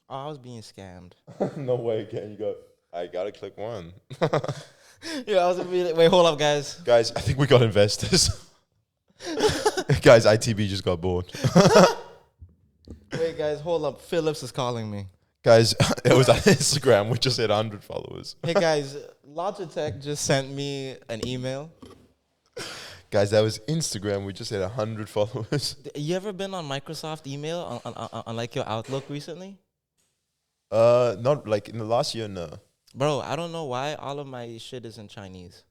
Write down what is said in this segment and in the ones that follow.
Oh, I was being scammed. No way, can you go? I gotta click one. Yeah, I was being. Wait, hold up, guys. Guys, I think we got investors. Guys, ITB just got bored. Wait, guys, hold up. Phillips is calling me. Guys, it was on Instagram. We just hit 100 followers. Hey, guys, Logitech just sent me an email. Guys, that was Instagram. We just hit 100 followers. You ever been on Microsoft email on like your Outlook recently? Not like in the last year, no. Bro, I don't know why all of my shit is in Chinese.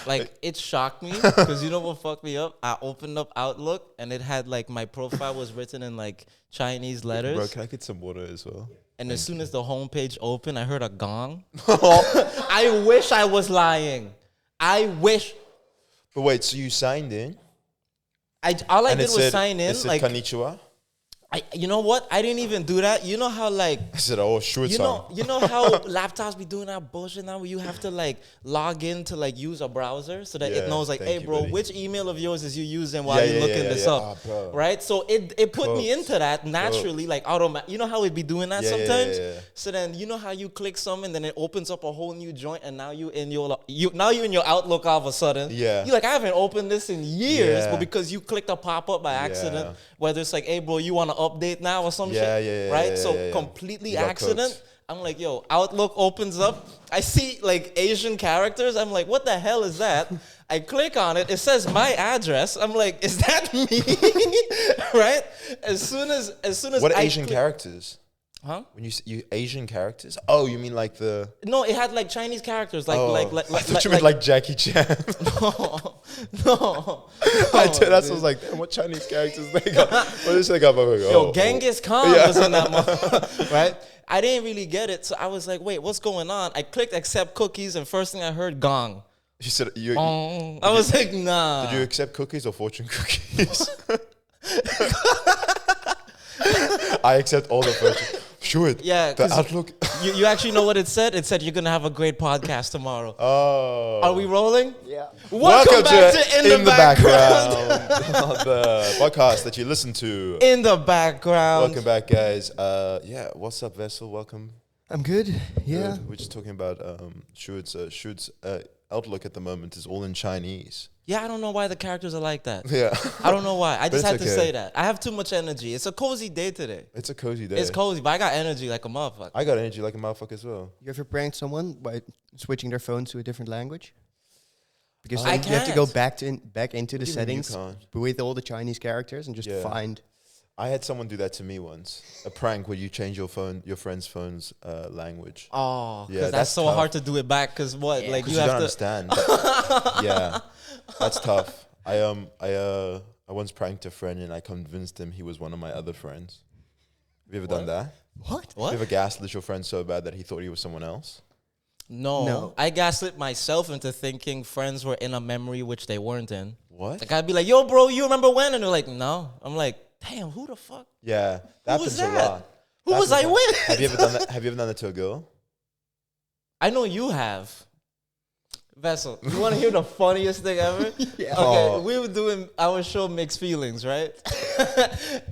Like, it shocked me because you know what fucked me up? I opened up Outlook and it had like my profile was written in like Chinese letters. Bro, can I get some water as well? And as soon as the homepage opened, I heard a gong. I wish I was lying. I wish. But wait, so you signed in? All I And did it was said, sign in. it said Like, konnichiwa? you know what? I didn't even do that. You know how like I said, oh, sure, you know how laptops be doing that bullshit now where you have to like log in to like use a browser so that it Yeah, knows like, thank hey you, bro, buddy. which email of yours is you using while you're looking this up, Ah, bro. right? So it put me Cooked. into that naturally, like automatic. You know how it be doing that Yeah, yeah, sometimes. yeah. So then you know how you click something, then it opens up a whole new joint, and now you in your Outlook all of a sudden. Yeah. You like I haven't opened this in years, Yeah. but because you clicked a pop up by accident, Yeah. whether it's like, hey bro, you want to update now or some Yeah, shit, yeah, yeah, right? yeah, So yeah, yeah. completely You got accident. cooked. I'm like, yo, Outlook opens up. I see like Asian characters. I'm like, what the hell is that? I click on it. It says my address. I'm like, is that me? Right? As soon as What I Asian click- characters? Huh? When you Asian characters? Oh, you mean like the... No, it had like Chinese characters, like oh, like I thought you meant like Jackie Chan. no. I did, that's what I was like, damn, what Chinese characters they got? What is they got? Yo, Genghis Khan Yeah. was in that one, right? I didn't really get it, so I was like, wait, what's going on? I clicked accept cookies, and first thing I heard, gong. She said, I was like, nah. did you accept cookies or fortune cookies? I accept all the fortune. Sure. Yeah, The 'cause Outlook. You actually know what it said? It said you're gonna have a great podcast tomorrow. Oh. Are we rolling? Yeah. Welcome back to In the Background. the podcast that you listen to. In the background. Welcome back, guys. Yeah, what's up, Vessel? Welcome. I'm good. Yeah. Good. We're just talking about Shu's Outlook at the moment is all in Chinese. Yeah, I don't know why the characters are like that. Yeah. I don't know why. I just it's had to okay. say that. I have too much energy. It's a cozy day today. It's a cozy day. It's cozy, but I got energy like a motherfucker. I got energy like a motherfucker as well. You ever pranked someone by switching their phone to a different language? Because I then you have to go can't. back into the What do you mean you settings can't? with all the Chinese characters and just Yeah. find. I had someone do that to me once. A prank where you change your friend's phone's language. Oh, Yeah, because that's that's so tough. hard to do it back. Because what? Like Because you you have don't to. understand. Yeah, that's tough. I once pranked a friend and I convinced him he was one of my other friends. Have you ever done that? What? What? You ever gaslit your friend so bad that he thought he was someone else? No. No. I gaslit myself into thinking friends were in a memory which they weren't in. What? Like I'd be like, "Yo, bro, you remember when?" And they're like, "No." I'm like, "Damn, who the fuck? Yeah, that Who was happens a that? lot. Who That was I happens a lot. with?" Have you ever done that? Have you ever done that to a girl? I know you have. Vessel, you want to hear the funniest thing ever? Yeah. Okay, Oh. we were doing our show Mixed Feelings, right?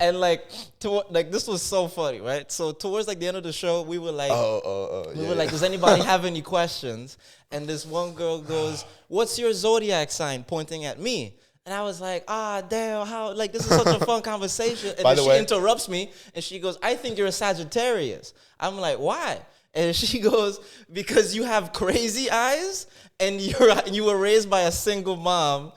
And like, this was so funny, right? So towards like the end of the show, we were like, we Yeah, were like, yeah. does anybody have any questions? And this one girl goes, "What's your zodiac sign?" Pointing at me. And I was like, damn, how, like, this is such a fun conversation. And By then the she way- interrupts me and she goes, "I think you're a Sagittarius." I'm like, "Why?" And she goes, "Because you have crazy eyes and you were raised by a single mom."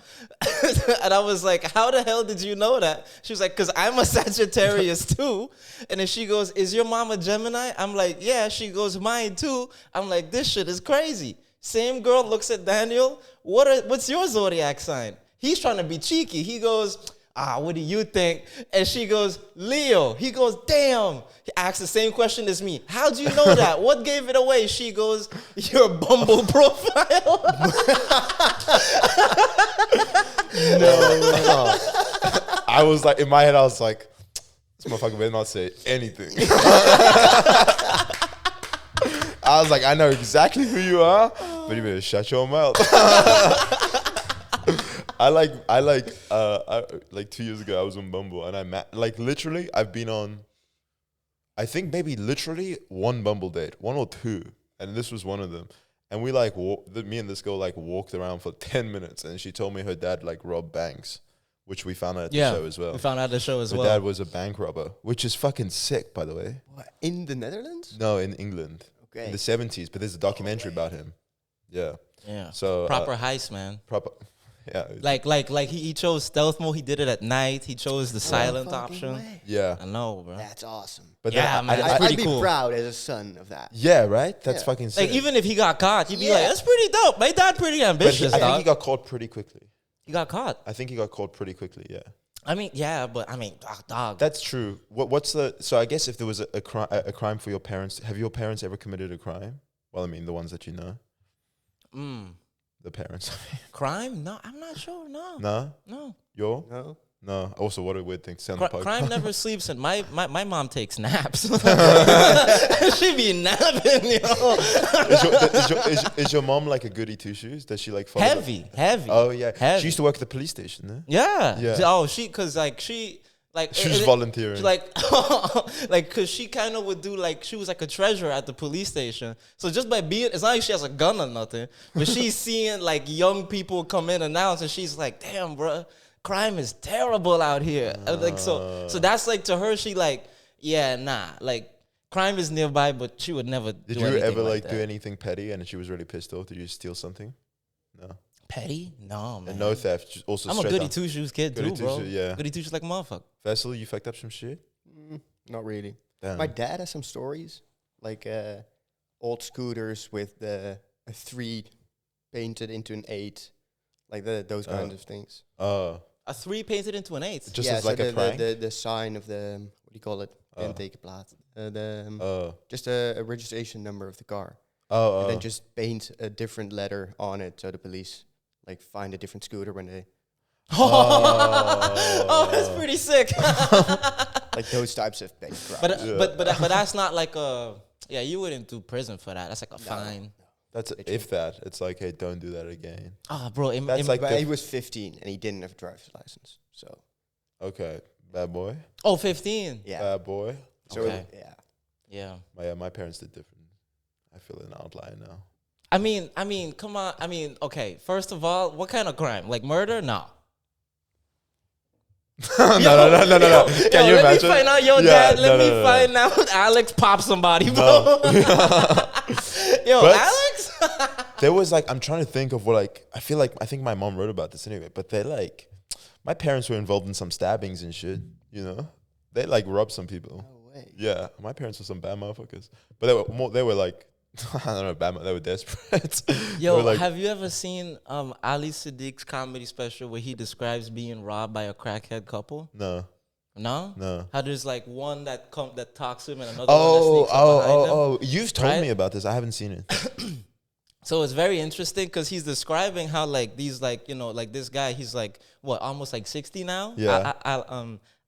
And I was like, "How the hell did you know that?" She was like, "Because I'm a Sagittarius too." And then she goes, "Is your mom a Gemini?" I'm like, "Yeah." She goes, "Mine too." I'm like, "This shit is crazy." Same girl looks at Daniel. What's your zodiac sign? He's trying to be cheeky. He goes, "What do you think?" And she goes, "Leo." He goes, "Damn." He asks the same question as me. "How do you know that? What gave it away?" She goes, "Your Bumble profile." No. I was like, in my head, I was like, this motherfucker better not say anything. I was like, I know exactly who you are, but you better shut your mouth. I like 2 years ago, I was on Bumble and literally, I've been on I think maybe literally one Bumble date, one or two, and this was one of them. And we like me and this girl like walked around for 10 minutes, and she told me her dad like robbed banks, which we found out at the show as well. We found out at the show as her well. dad was a bank robber, which is fucking sick, by the way. What, in the Netherlands? No, in England, Okay. in the 70s. But there's a documentary about him. Yeah. Yeah. So Proper heist, man. proper. Yeah. Like he chose stealth mode. He did it at night. He chose the silent fucking option. way. Yeah. I know, bro. That's awesome. But Yeah, then man. I- That's pretty I'd be cool. proud as a son of that. yeah, right. That's Yeah. fucking sick. Like even if he got caught, you'd be Yeah. like, "That's pretty dope." My dad pretty but ambitious, I think dog. he got caught pretty quickly. He got caught. I think he got caught pretty quickly. Yeah. I mean, yeah, but I mean, dog. That's true. What's the? So I guess if there was a crime for your parents, have your parents ever committed a crime? Well, I mean the ones that you know, the parents. Crime? No, I'm not sure. No, No, no. your No? no. Also, what a weird thing to say on the podcast. Crime never sleeps. And my mom takes naps. She be napping, yo. Is your mom like a goody two shoes? Does she like follow the- Heavy. Oh yeah, Heavy. she used to work at the police station. No? Yeah. Yeah. Oh, she She was volunteering. She like, cause she kind of would do like, she was like a treasurer at the police station. So just by being, it's not like she has a gun or nothing, but she's seeing like young people come in and out, and she's like, damn, bro, crime is terrible out here. Like, so that's like to her, she like, yeah, nah, like crime is nearby, but she would never Did do you anything ever like like that. do anything petty and she was really pissed off? Did you steal something? No. Petty? No, man. And no theft. Just also I'm a straight goody down. two shoes kid Goody too, bro. two-shoes, yeah. Goody two shoes like a motherfucker. Vessel, you fucked up some shit. Not really. Damn. My dad has some stories, like old scooters with a 3 painted into an 8, like those kinds of things. Oh, A 3 painted into an 8. just yeah, as so like a prank. the sign of the, what do you call it? Kentekenplaat. Oh, Just a registration number of the car. oh, And then just paint a different letter on it so the police like find a different scooter when they Oh, that's pretty sick. like those types of petty crime. But that's not like a, yeah, you wouldn't do prison for that. That's like a fine. That's if that. It's like, hey, don't do that again. Oh, bro, That's like But the- he was 15 and he didn't have a driver's license. So Okay, bad boy, 15. yeah. bad boy. So Okay. yeah. Yeah. My parents did different. I feel an outlier now. I mean, come on. I mean, okay. First of all, what kind of crime? Like murder? No. No. Can you let imagine? me find out your Yeah, dad. Let no, me no. find out Alex pop somebody, bro. Yo, But- Alex? There was like, I'm trying to think of what I think my mom wrote about this anyway, but they're like, my parents were involved in some stabbings and shit, you know? They like robbed some people. No way. Yeah, my parents were some bad motherfuckers. But they were like, I don't know, bad, they were desperate. Yo, They were like, have you ever seen Ali Siddiq's comedy special where he describes being robbed by a crackhead couple? no. No? How there's like one that talks to him and another one that sneaks up behind him. Oh, you've told Right? me about this. I haven't seen it. So it's very interesting because he's describing how like these like, you know, like this guy, he's like, what, almost like 60 now? Yeah.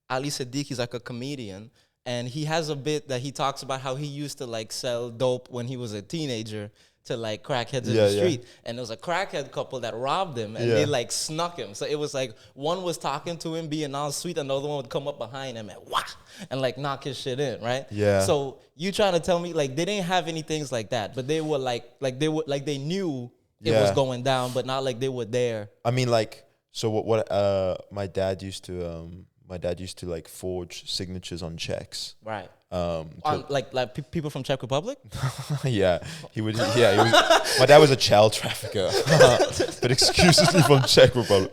Ali Siddiq, he's like a comedian. And he has a bit that he talks about how he used to like sell dope when he was a teenager to like crackheads in Yeah, the yeah. street. And there was a crackhead couple that robbed him and Yeah. they like snuck him. So it was like one was talking to him being all sweet and the other one would come up behind him and wah, and like knock his shit in, right? Yeah. So you trying to tell me like they didn't have any things like that, but they were they knew it was Yeah. going down, but not like they were there. I mean, like, so what my dad used to like forge signatures on checks. Right. To- On people from Czech Republic? yeah, he was. My dad was a child trafficker, but exclusively from Czech Republic.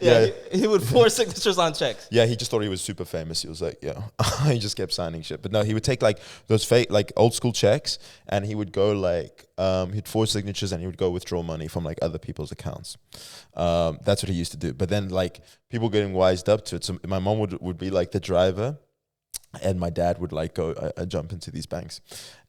Yeah. He would force signatures on checks. Yeah, he just thought he was super famous. He was like, yeah, he just kept signing shit. But no, he would take like those fake, like old school checks, and he would go like, he'd forge signatures, and he would go withdraw money from like other people's accounts. That's what he used to do. But then like people getting wised up to it. So my mom would be like the driver, and my dad would like go jump into these banks.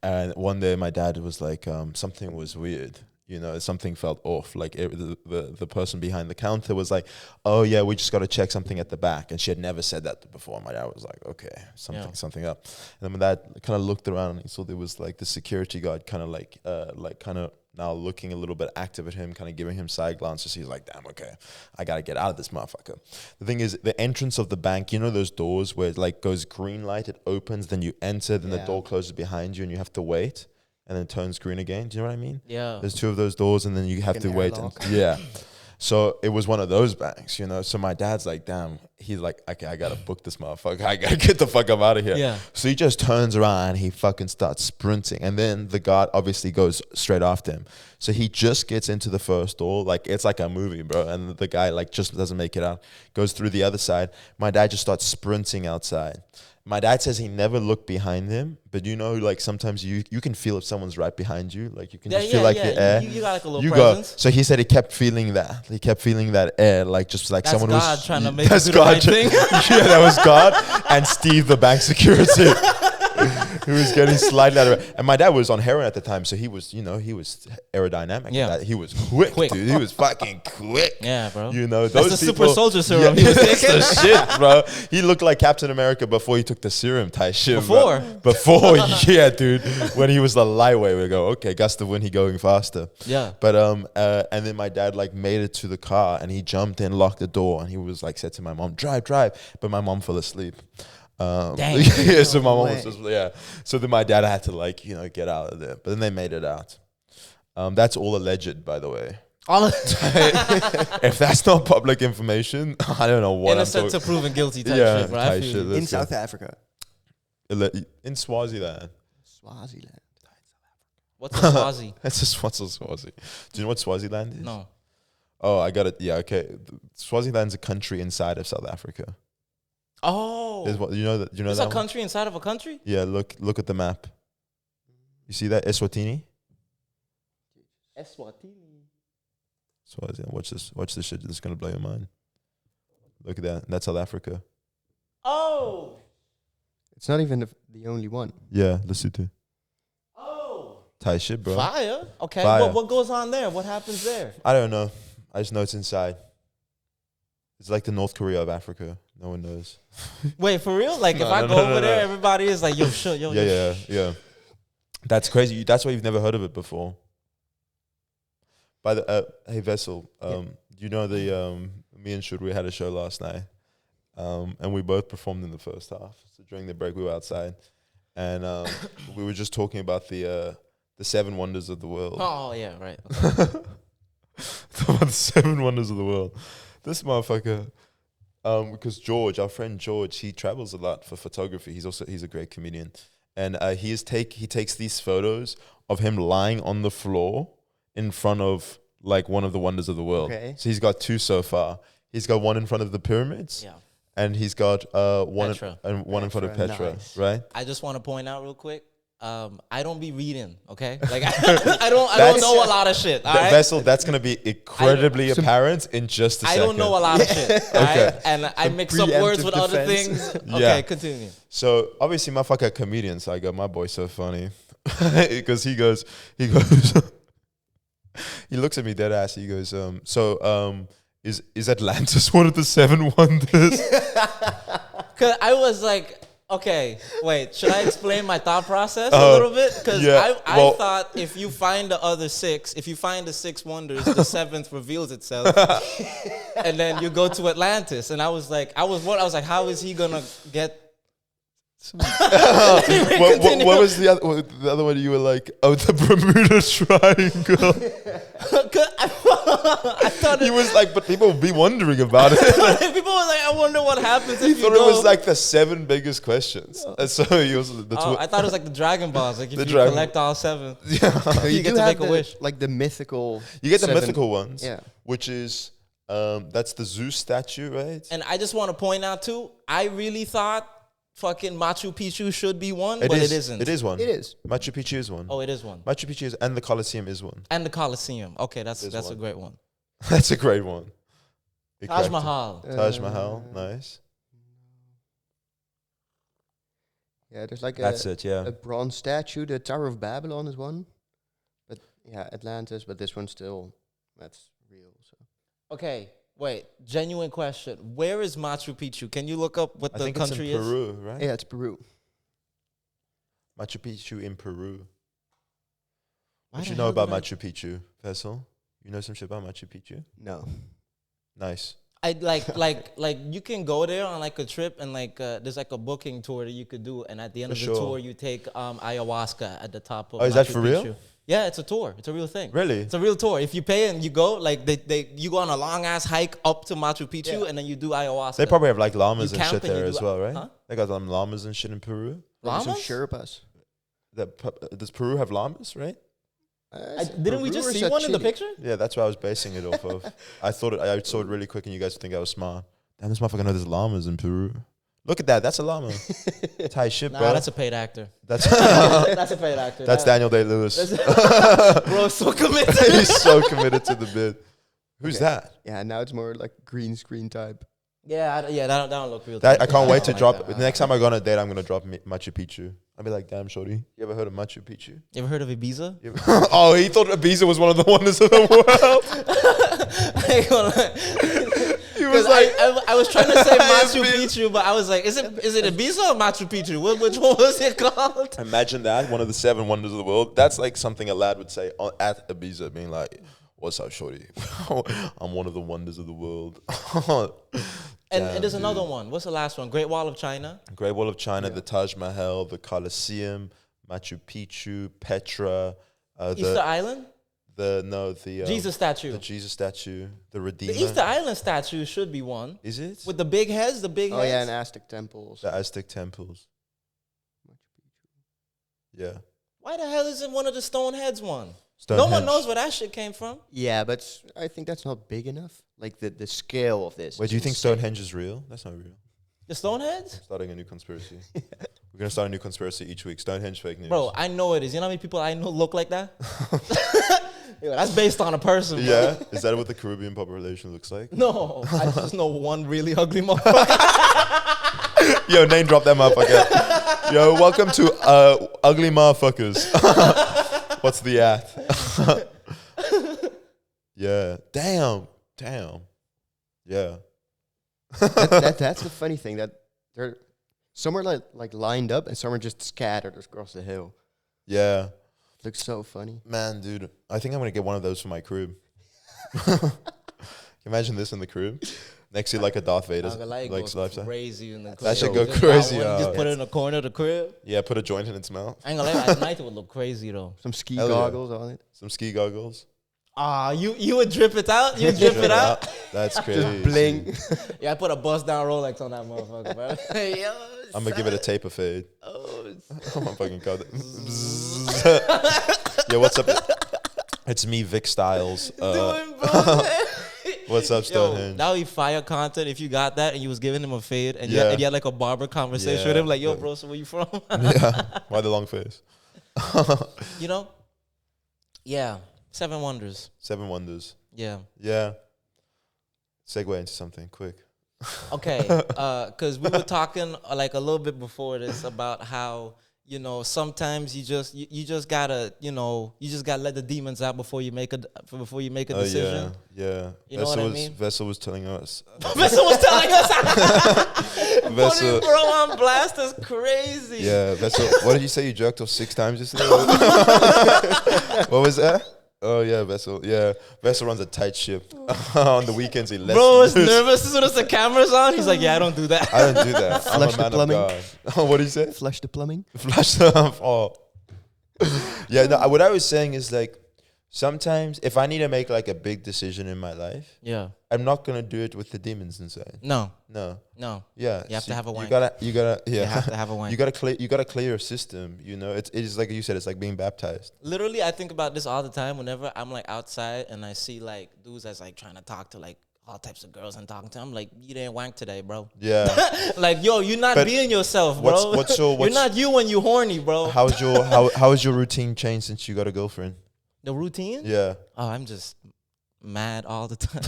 And one day my dad was like, something was weird. You know, something felt off. Like the person behind the counter was like, "Oh yeah, we just got to check something at the back," and she had never said that before. My dad was like, "Okay, something up." And then my dad kind of looked around and he saw there was like the security guard kind of now looking a little bit active at him, kind of giving him side glances. He's like, damn, okay, I got to get out of this motherfucker. The thing is, the entrance of the bank, you know those doors where it like goes green light, it opens, then you enter, then the door closes behind you and you have to wait and then it turns green again. Do you know what I mean? Yeah. There's 2 of those doors and then you have to wait. Yeah. So it was one of those banks, you know. So my dad's like, damn. He's like, okay, I gotta book this motherfucker. I gotta get the fuck up out of here. Yeah. So he just turns around and he fucking starts sprinting. And then the guard obviously goes straight after him. So he just gets into the first door. Like, it's like a movie, bro. And the guy like just doesn't make it out. Goes through the other side. My dad just starts sprinting outside. My dad says he never looked behind him, but you know, like sometimes you can feel if someone's right behind you. Like you can just feel like the air. You got like a little presence. So he said he kept feeling that. He kept feeling that air, like just like That's someone God was trying to make you do the right thing. Yeah, that was God and Steve, the bank security, who was getting slightly out of it. And my dad was on heroin at the time, so he was, you know, he was aerodynamic. Yeah, he was quick, dude. He was fucking quick. Yeah, bro. You know, that's those the people, super soldier serum yeah, he was that's taking. the shit, bro. He looked like Captain America before he took the serum type shit. Before, yeah, dude. When he was the lightweight, we go, okay, gust of wind, he going faster. Yeah. But and then my dad like made it to the car and he jumped in, locked the door, and he was like said to my mom, drive. But my mom fell asleep. Dang. Yeah, so my mom was just So then my dad had to like, you know, get out of there. But then they made it out. That's all alleged, by the way. If that's not public information, I don't know what innocent to proven guilty type shit, bro. I feel you. In South Africa. In Swaziland. Swaziland. What's a Swazi? That's just what's a Swazi. Do you know what Swaziland is? No. Oh, I got it. Yeah, okay. Swaziland's a country inside of South Africa. Oh. You know that? You know There's that a country inside of a country? Yeah, look at the map. You see that? Eswatini? Eswatini. Swaziland. Watch this. Watch this shit. This is gonna blow your mind. Look at that. That's South Africa. Oh. It's not even the only one. Yeah, Lesotho. Oh. Tight shit, bro. Fire. Okay. Fire. What goes on there? What happens there? I don't know. I just know it's inside. It's like the North Korea of Africa. No one knows. Wait, for real? Like, if I go over there, everybody is like, yo, shit, yo, Yeah. That's crazy. That's why you've never heard of it before. By the hey Vessel, you know the me and Shud, we had a show last night, and we both performed in the first half. So during the break, we were outside, and we were just talking about the 7 wonders of the world. Oh yeah, right. Talking about the 7 wonders of the world. This motherfucker. Because George, our friend George, he travels a lot for photography. He's a great comedian, and he takes these photos of him lying on the floor in front of like one of the wonders of the world. Okay. So he's got 2 so far. He's got one in front of the pyramids, and he's got one in front of Petra. Nice. Right. I just want to point out real quick. I don't be reading, okay? Like I don't know a lot of shit. All right? Vessel, that's gonna be incredibly apparent in just a second. I don't know a lot of shit, okay? And I mix up words with other things. Okay, continue. So obviously, motherfucker, comedian. So I go, my boy's so funny because he goes, he looks at me dead ass. He goes, is Atlantis one of the 7 wonders? Cause I was like, okay, wait, should I explain my thought process a little bit? Because I thought if you find the other 6, if you find the 6 wonders, the 7th reveals itself. And then you go to Atlantis. And I was like, how is he gonna get what was the other one? You were like, oh, the Bermuda Triangle. I thought he was like, but people would be wondering about it. People were like, I wonder what happens if you thought it was like the 7 biggest questions. And so he was. I thought it was like the Dragon Balls. Like if you collect all 7, you get to make a wish. Like the mythical. You get the mythical ones. Yeah. Which is that's the Zeus statue, right? And I just want to point out too, I really thought fucking Machu Picchu should be one, but it isn't. It is one. It is. Machu Picchu is one. Oh, it is one. Machu Picchu is, and the Colosseum is one. And the Colosseum. Okay, that's a great one. That's a great one. Taj Mahal. Taj Mahal, nice. Yeah, there's like a bronze statue. The Tower of Babylon is one. But yeah, Atlantis, but this one's still, that's real. So. Okay. Wait, genuine question. Where is Machu Picchu? Can you look up what the country is? I think it's in Peru, right? Yeah, it's Peru. Machu Picchu in Peru. Why What the you know hell about did I- Machu Picchu, Vessel? You know some shit about Machu Picchu? No. Nice. I like you can go there on like a trip and like there's like a booking tour that you could do, and at the end For of the sure. tour you take ayahuasca at the top of. Oh, is that Machu for real? Picchu. Yeah, it's a tour. It's a real thing. Really? It's a real tour. If you pay and you go, like you go on a long ass hike up to Machu Picchu, Yeah. and then you do ayahuasca. They probably have like llamas You and camp shit and you there do as well, right? huh? They got some llamas and shit in Peru. Maybe some Llamas? Sherpas. Does Peru have llamas, right? Didn't we just see one in the picture? Yeah, that's what I was basing it off of. I saw it really quick, and you guys would think I was smart. Damn, this motherfucker knows there's llamas in Peru. Look at that. That's a llama. Tight shit, Nah, bro. that's a paid actor. That's That's a paid actor. that's Daniel Day-Lewis. Bro, so committed. He's so committed to the bid. Who's Okay. that? Yeah, now it's more like green screen type. Yeah, that don't look real. That to I me. can't wait to don't drop. like The that. next time I go on a date, I'm gonna drop Machu Picchu. I'll be like, damn, shorty, you ever heard of Machu Picchu? You ever heard of Ibiza? You ever- oh, he thought Ibiza was one of the wonders of the world. I ain't gonna lie. He was 'Cause like, I was trying to say Machu ISB. Picchu, but I was like, is it Ibiza or Machu Picchu? Which one was it called? imagine that, one of the 7 wonders of the world. That's like something a lad would say at Ibiza, being like, what's up, shorty? I'm one of the wonders of the world. And Damn, there's another dude. one. What's the last one? Great Wall of China. Great Wall of China, the Taj Mahal, the Colosseum, Machu Picchu, Petra, Easter Island. the Jesus statue. the Jesus statue, the Redeemer. The Easter Island statue should be one. Is it? With the big heads, the big Oh yeah, heads. and Aztec temples. The Aztec temples. Yeah. Why the hell isn't one of the Stoneheads one? No Stonehenge. one knows where that shit came from. Yeah, but I think that's not big enough. Like the scale of this. Wait, is do you think insane. Stonehenge is real? That's not real. The Stoneheads? Starting a new conspiracy. We're gonna start a new conspiracy each week. Stonehenge fake news. Bro, I know it is. You know how many people I know look like that? Yo, that's based on a person, bro. Yeah, is that what the Caribbean population looks like? No, I just know one really ugly motherfucker. Yo, name drop that motherfucker. Yo, welcome to Ugly Motherfuckers. What's the at? Yeah. Damn. Yeah. That's the funny thing, that they're some are like lined up and some are just scattered across the hill. Yeah. Looks so funny. Man, dude, I think I'm gonna get one of those for my crib. Imagine this in the crib. Next to like a Darth Vader Like like goes lifestyle. crazy in the crib. That should go Just crazy, got one, Just yeah. put it in the corner of the crib. Yeah, put a joint in its mouth. I ain't gonna lie, at night it would look crazy though. Some ski Hell yeah. goggles on it. Some ski goggles. Ah, you would drip it out? You drip it out? That's crazy. Just bling. Yeah, I put a bust down Rolex on that motherfucker, bro. Yo, I'm gonna give it a taper fade. Oh, Oh my fucking god. Yo, what's up? It's me, Vic Styles. doing, bro. What's up, Yo, Stonehenge? that would be fire content if you got that and you was giving him a fade and, Yeah. you had like a barber conversation Yeah. with him, like, yo, bro, so where you from? Yeah. Why the long face? You know? Yeah. 7 wonders. 7 wonders. Yeah. Yeah. Segue into something quick. Okay. Because we were talking like a little bit before this about how, you know, sometimes you just gotta, you know, you just gotta let the demons out before you make a decision. Yeah. You know what I mean? Vessel was telling us. Vessel was telling us. Vessel. Putting bro on blast is crazy. Yeah, Vessel. What did you say? You jerked off 6 times yesterday? What was that? Oh yeah, Vessel. Yeah, Vessel runs a tight ship. On the weekends, he lets Bro is loose. nervous as soon as the camera's on. He's like, yeah, I don't do that. I don't do that. I'm Flush a the man plumbing. of God. What did you say? Flush the plumbing. Flash them off. Oh. Yeah, no, what I was saying is like, sometimes if I need to make like a big decision in my life, Yeah. I'm not gonna do it with the demons inside. No. No. No. Yeah. You have to have a wank. You gotta yeah. You have to have a wank. You gotta clear your system, you know. It is like you said, it's like being baptized. Literally, I think about this all the time. Whenever I'm like outside and I see like dudes that's like trying to talk to like all types of girls and talking to them, I'm like, you didn't wank today, bro. Yeah. Like, yo, you're not But being yourself, bro. You're not you when you horny, bro. How's your how's your routine changed since you got a girlfriend? The routine? Yeah. Oh, I'm just mad all the time.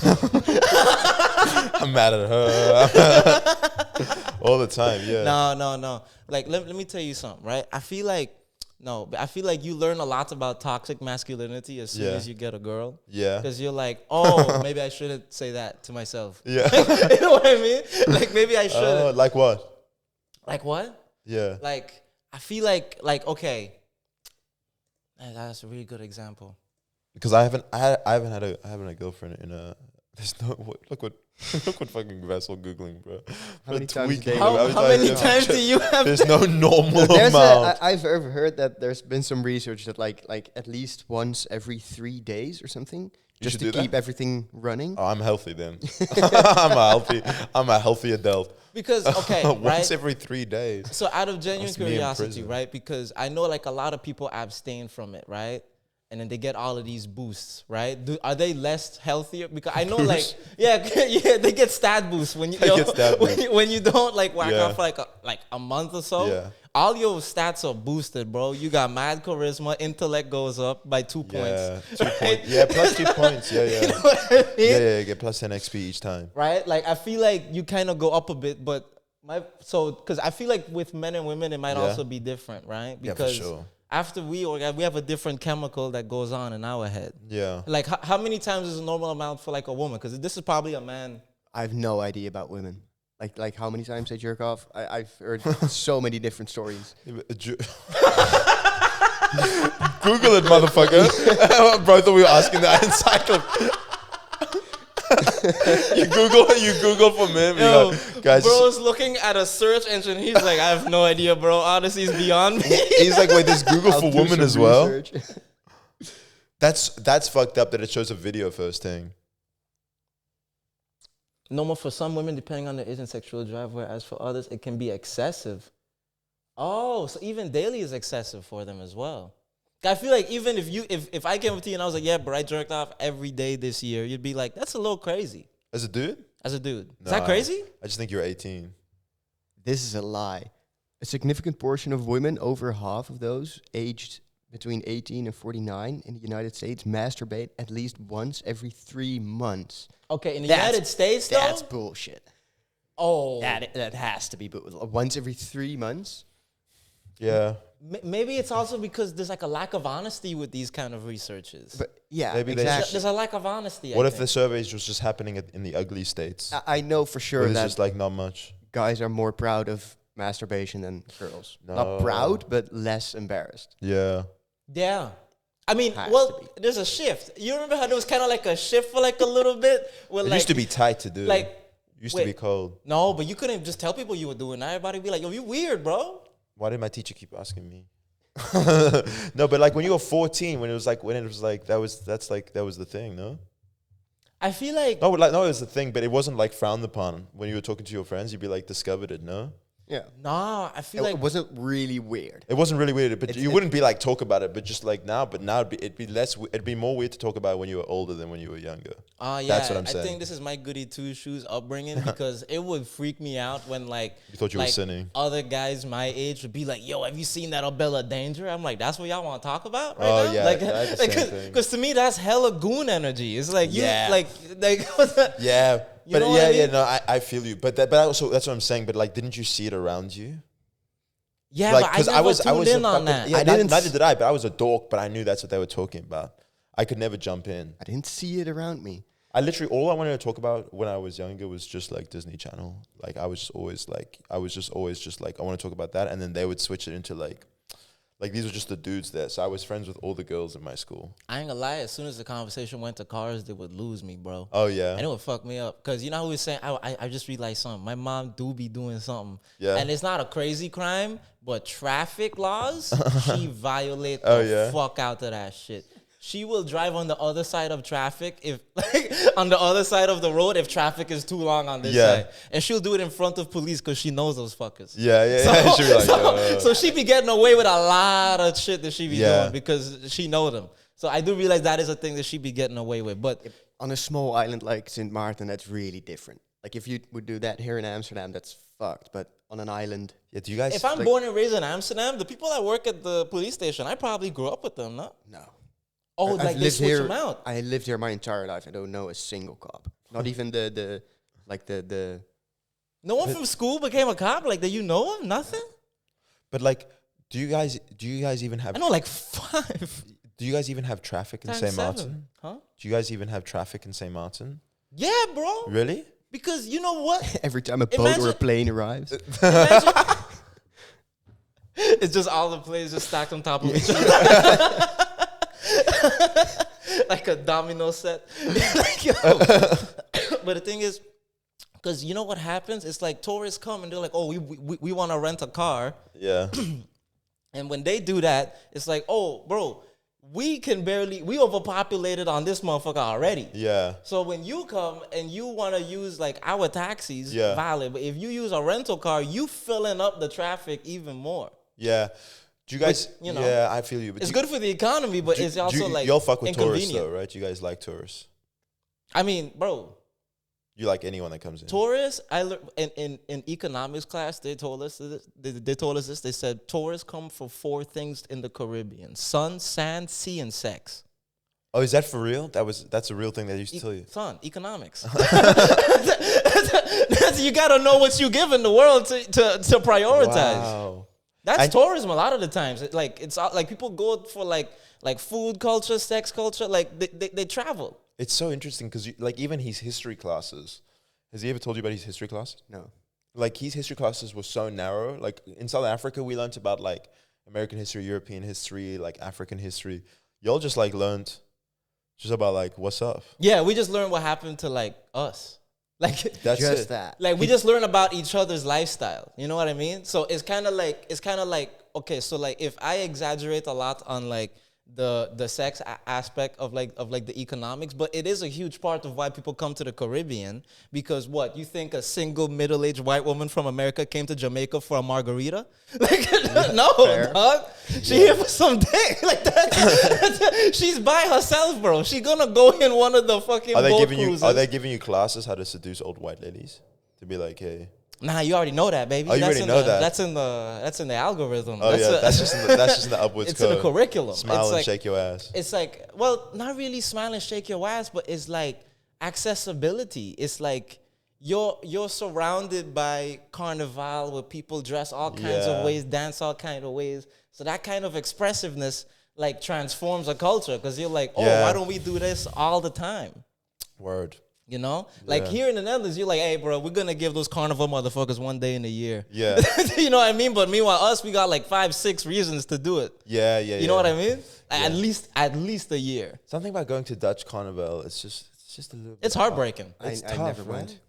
I'm mad at her. All the time, yeah. No. Like, let me tell you something, right? I feel like you learn a lot about toxic masculinity as soon Yeah. as you get a girl. Yeah. Because you're like, oh, maybe I shouldn't say that to myself. Yeah. You know what I mean? Like, maybe I shouldn't. Like what? Like what? Yeah. Like, I feel like, okay. That's a really good example. Because I haven't had a girlfriend in a. There's no look what look what fucking vessel googling, bro. How many times a Tweaking. day? How many times do you have? There's no normal There's amount. I've ever heard that there's been some research that like at least once every 3 days or something, just should to do keep that? everything running. Oh, I'm healthy then. I'm a healthy adult. Because okay, Once right? every 3 days. So out of genuine That's me in curiosity, prison. right? Because I know like a lot of people abstain from it, right? And then they get all of these boosts, right? Are they less healthier? Because I know, like, yeah, they get stat boosts when you Get stat when, when you don't like whack Yeah. off for like a month or so. Yeah. All your stats are boosted, bro. You got mad charisma, intellect goes up by 2 Yeah, points. 2 points. Yeah, plus 2 points. Yeah, yeah. You know what I mean? Yeah, you get plus 10 XP each time. Right? Like I feel like you kind of go up a bit, but because I feel like with men and women it might Yeah. also be different, right? Yeah, for Because sure. after we have a different chemical that goes on in our head. Yeah. Like how many times is a normal amount for like a woman? Because this is probably a man. I have no idea about women. Like how many times they jerk off? I've heard so many different stories. Google it, motherfucker. Bro, I thought we were asking the encyclopedia. you Google for men. You Yo, go, guys. bro's looking at a search engine. He's like, I have no idea, bro. Odyssey is beyond me. He's like, wait, there's Google I'll for do women some as well. research. That's fucked up that it shows a video first thing. No more for some women, depending on their age and sexual drive, whereas for others, it can be excessive. Oh, so even daily is excessive for them as well. I feel like even if I came up to you and I was like, yeah, bro, I jerked off every day this year, you'd be like, that's a little crazy As a dude? as a dude. Is Nah. that crazy? I just think you're 18. This is a lie. A significant portion of women, over half of those aged between 18 and 49 in the United States, masturbate at least once every 3 months. Okay, in the That's- United States, though? That's bullshit. Oh. That has to be once every 3 months. Yeah. Maybe it's also because there's like a lack of honesty with these kind of researches. But yeah, Maybe they exactly. There's a lack of honesty. What I if the think. surveys was just happening in the ugly states? I know for Where sure there's that just like not much. guys are more proud of masturbation than girls. No. Not proud, but less embarrassed. Yeah. Yeah. I mean, Has well, to be. there's a shift. You remember how there was kind of like a shift for like a little bit? Where It like, used to be tight to do. like, used wait. to be cold. No, but you couldn't just tell people you were doing that. Everybody be like, yo, you weird, bro. Why did my teacher keep asking me? No, but like when you were 14, when it was like that was the thing, no? I feel like, No, it was the thing, but it wasn't like frowned upon when you were talking to your friends. You'd be like discovered it, no? Yeah. nah, I feel It like, wasn't really weird. It wasn't really weird, but It's- you wouldn't be like talk about it, but just like now. But now it'd be more weird to talk about when you were older than when you were younger. yeah, That's what I'm I saying. think this is my goody two shoes upbringing because it would freak me out when like, You thought you were like, sinning. other guys my age would be like, yo, have you seen that Abella Danger? I'm like, that's what y'all want to talk about right Oh, now? yeah, like, I had the same thing. because to me, that's hella goon energy. It's like, you, Yeah. like what's that? Yeah, You but know what I yeah, mean? no, I feel you. But also that's what I'm saying. But like, didn't you see it around you? Yeah, Like, but I never tuned in on that. Yeah, I didn't neither did I. But I was a dork. But I knew that's what they were talking about. I could never jump in. I didn't see it around me. I literally all I wanted to talk about when I was younger was just like Disney Channel. Like I was just always like I want to talk about that, and then they would switch it into like these were just the dudes there. So I was friends with all the girls in my school. I ain't gonna lie, as soon as the conversation went to cars, they would lose me, bro. Oh yeah, And it would fuck me up. Because you know who was saying, I just realized something. My mom do be doing something. Yeah. And it's not a crazy crime, but traffic laws, she violate Oh, the yeah? fuck out of that shit. She will drive on the other side of traffic if like on the other side of the road if traffic is too long on this Yeah. side. And she'll do it in front of police because she knows those fuckers. yeah. So, She'd be like, so she be getting away with a lot of shit that she be Yeah. doing because she know them. So I do realize that is a thing that she be getting away with. But On a small island like Sint Maarten, that's really different. Like if you would do that here in Amsterdam, that's fucked. But on an island, yeah. Do you guys? if I'm like- born and raised in Amsterdam, the people that work at the police station, I probably grew up with them, no? no. Oh, I've like they lived switch here. them out. I lived here my entire life. I don't know a single cop. Not even the No one from school became a cop? Like, that you know of? Nothing? but like, do you guys even have? I know like 5. Do you guys even have traffic in times St. 7. Martin? Huh? Do you guys even have traffic in St. Martin? Yeah, bro. Really? Because you know what? every time a boat or a Imagine- plane arrives. Imagine- it's just all the planes just stacked on top of each other. like a domino set. Like, yo. But the thing is, because you know what happens? It's like tourists come and they're like, oh, we want to rent a car. Yeah. And when they do that, it's like, oh, bro, we overpopulated on this motherfucker already. Yeah. So when you come and you want to use like our taxis, Yeah. valid. But if you use a rental car, you filling up the traffic even more. Yeah. Do you guys? you know, yeah, I feel you. But It's good for the economy, but it's also like y'all fuck with tourists inconvenient. though, right? You guys like tourists. I mean, bro, You like anyone that comes in. tourists. I learned in economics class. They told us this. They told us this. They said tourists come for 4 things in the Caribbean: sun, sand, sea, and sex. Oh, is that for real? That's a real thing they used to tell you. Son, economics. You gotta know what you give in the world to prioritize. Wow. That's tourism a lot of the times. It's like people go for like food culture, sex culture. Like they travel. It's so interesting because like even his history classes. Has he ever told you about his history classes? No. Like his history classes were so narrow. Like in South Africa, we learned about like American history, European history, like African history. Y'all just like learned just about like what's up. Yeah, we just learned what happened to like us. Like That's Just it. that. Like we just learn about each other's lifestyle. You know what I mean? So it's kind of like okay, so like if I exaggerate a lot on like the sex aspect of the economics, but it is a huge part of why people come to the Caribbean, because what, you think a single middle-aged white woman from America came to Jamaica for a margarita? Like no, Fair. dog. She here for some dick. Like that. She's by herself, bro. She gonna go in one of the fucking Are they boat giving cruises. you giving you classes how to seduce old white ladies? To be like, hey. Nah, you already know that, baby. Oh, you that's already in know the, that. That's in the algorithm. Oh yeah, that's just in the upwards it's code. in the curriculum. Smile It's and like, shake your ass. It's like, well, not really smile and shake your ass, but it's like accessibility. It's like you're surrounded by carnival where people dress all kinds Yeah. of ways, dance all kind of ways. So that kind of expressiveness like transforms a culture, because you're like, oh, Yeah. why don't we do this all the time? Word. You know, like Yeah. here in the Netherlands, you're like, hey, bro, we're gonna give those carnival motherfuckers one day in a year. Yeah. You know what I mean? But meanwhile, us, we got like 5-6 reasons to do it. Yeah. You know what I mean? At least a year. Something about going to Dutch Carnival. It's just a little. It's bit heartbreaking. It's I tough, never right? went.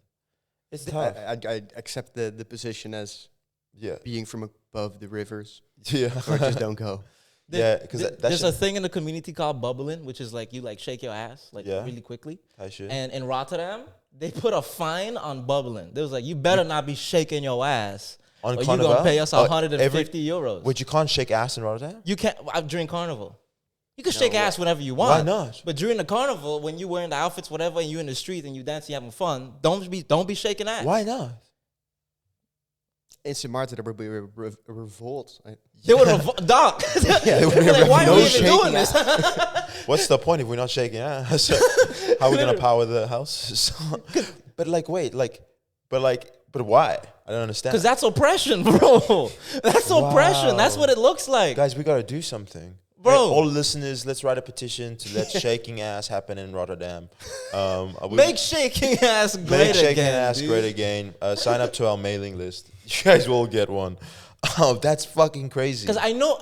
It's I, tough. I accept the position as Yeah. being from above the rivers, Yeah. or just don't go. Yeah, 'cause that there's a shit- thing in the community called bubbling, which is like you like shake your ass like Yeah. really quickly. Type shit. And in Rotterdam, they put a fine on bubbling. They was like, you better not be shaking your ass, On or you Carnival? gonna pay us Oh, 150 euros. Wait, you can't shake ass in Rotterdam? You can't during carnival. You can shake No, ass whenever you want. Why not? But during the carnival, when you wearing the outfits, whatever, and you in the street and you dancing, having fun, don't be shaking ass. Why not? In St. Maarten, there would be a revolt. They would have dog. they would Like, why are no we even shaking doing this? What's the point if we're not shaking ass? How are we gonna power the house? But like, wait, but why? I don't understand. Because that's oppression, bro. That's oppression. That's Wow. what it looks like. Guys, we gotta do something. Bro. Hey, all listeners, let's write a petition to let shaking ass happen in Rotterdam. Make shaking ass great Make shaking again. ass dude. great again. Sign up to our mailing list. You guys will get one. Oh, that's fucking crazy. Because I know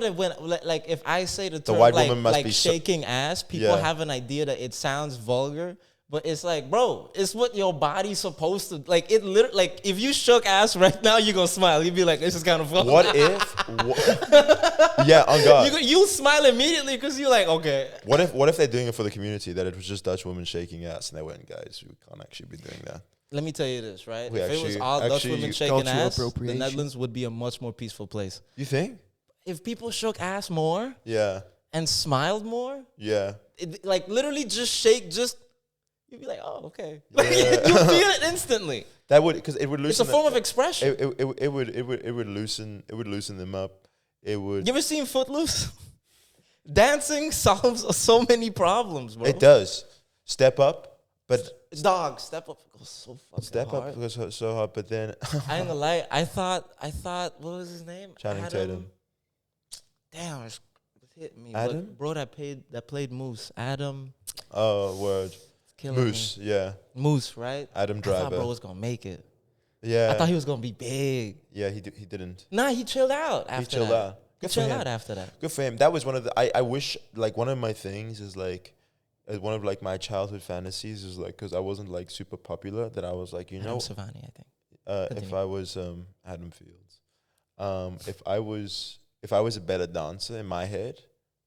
that when like if I say the term white like, woman must like be so- shaking ass, people Yeah. have an idea that it sounds vulgar, but it's like, bro, it's what your body's supposed to like. It literally like if you shook ass right now, you gonna smile. You'd be like, this is kind of fun. What if? Yeah, on God. you smile immediately because you're like, okay. What if they're doing it for the community? That it was just Dutch women shaking ass, and they went, guys, we can't actually be doing that. Let me tell you this, right? We If it was actually- all Dutch actually women shaking cultural ass, the appropriation. Netherlands would be a much more peaceful place. You think? If people shook ass more Yeah, and smiled more, yeah. like literally just shake, you'd be like, oh, okay. Like you feel it instantly. That would because it would It's loosen. a form of expression. It would loosen them up. It would. You ever seen Footloose? Dancing solves so many problems, bro. It does. Step up, but Dog, step up goes so fucking step hard. up goes so hard. But then I ain't gonna lie. I thought, what was his name? Channing Tatum. Damn, it's hit me. Adam? But bro, that played Moose. Adam. Oh, word. It's killing Moose. Yeah. me. Moose, right? Adam I thought bro Driver. was gonna make it. Yeah. I thought he was gonna be big. Yeah, he didn't. Nah, he chilled out after He chilled that. out. Good for chill him. out after that. Good for him. That was one of the. I wish like one of my things is like, one of like my childhood fantasies is like because I wasn't like super popular that I was like Adam Savani, I think. if Continue. I was Adam Fields, if I was a better dancer in my head,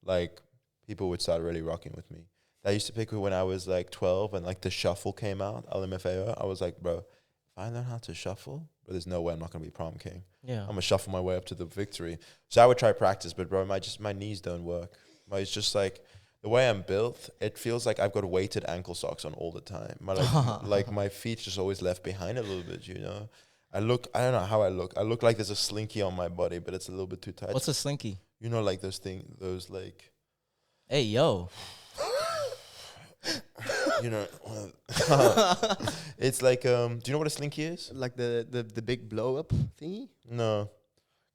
like people would start really rocking with me. I used to pick when I was like 12 and like the shuffle came out, LMFAO. I was like, bro, if I learn how to shuffle, but there's no way I'm not gonna be prom king. Yeah. I'm gonna shuffle my way up to the victory. So I would try practice, but bro, my knees don't work. It's just like the way I'm built. It feels like I've got weighted ankle socks on all the time. Like my feet just always left behind a little bit. You know, I don't know how I look. I look like there's a slinky on my body, but it's a little bit too tight. What's a slinky? You know, like those like. Hey, yo. You know, it's like do you know what a slinky is? Like the big blow up thingy. No.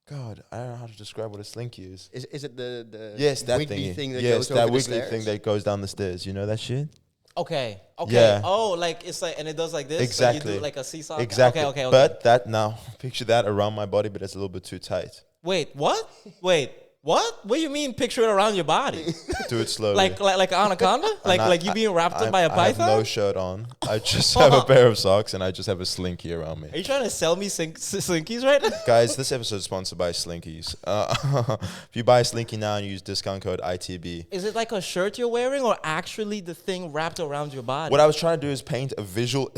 God, I don't know how to describe what a slinky is. Is it the Yes, that wiggly thingy. thing that Yes, goes that over the wiggly stairs? thing that goes down the stairs. You know that shit? Okay. Yeah. Oh, like it's like, and it does like this. Exactly. Like you do like a seesaw. Exactly. Okay. But that now, picture that around my body, but it's a little bit too tight. Wait, what? Wait, what? What do you mean? Picture it around your body? Do it slowly. like an anaconda? Like you being wrapped up by a I have python? no shirt on. I just have a pair of socks and I just have a slinky around me. Are you trying to sell me slinkies right now? Guys, this episode is sponsored by Slinkies. If you buy a Slinky now and use discount code ITB. Is it like a shirt you're wearing or actually the thing wrapped around your body? What I was trying to do is paint a visual.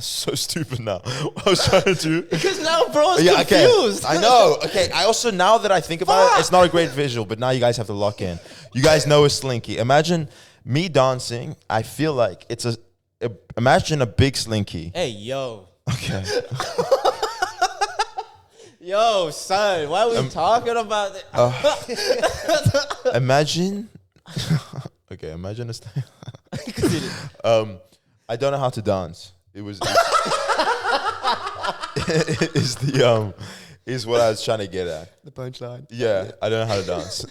So stupid now. What I was trying to do. Because now bro is Yeah, confused. okay. I know. Okay. I also, now that I think about it, it's not a great visual, but now you guys have to lock in. You guys know a slinky. Imagine me dancing. I feel like it's imagine a big slinky. Hey, yo. Okay. Yo, son, why are we talking about it? Imagine. Okay. Imagine a I don't know how to dance. It was. Is what I was trying to get at. The punchline. Yeah, I don't know how to dance.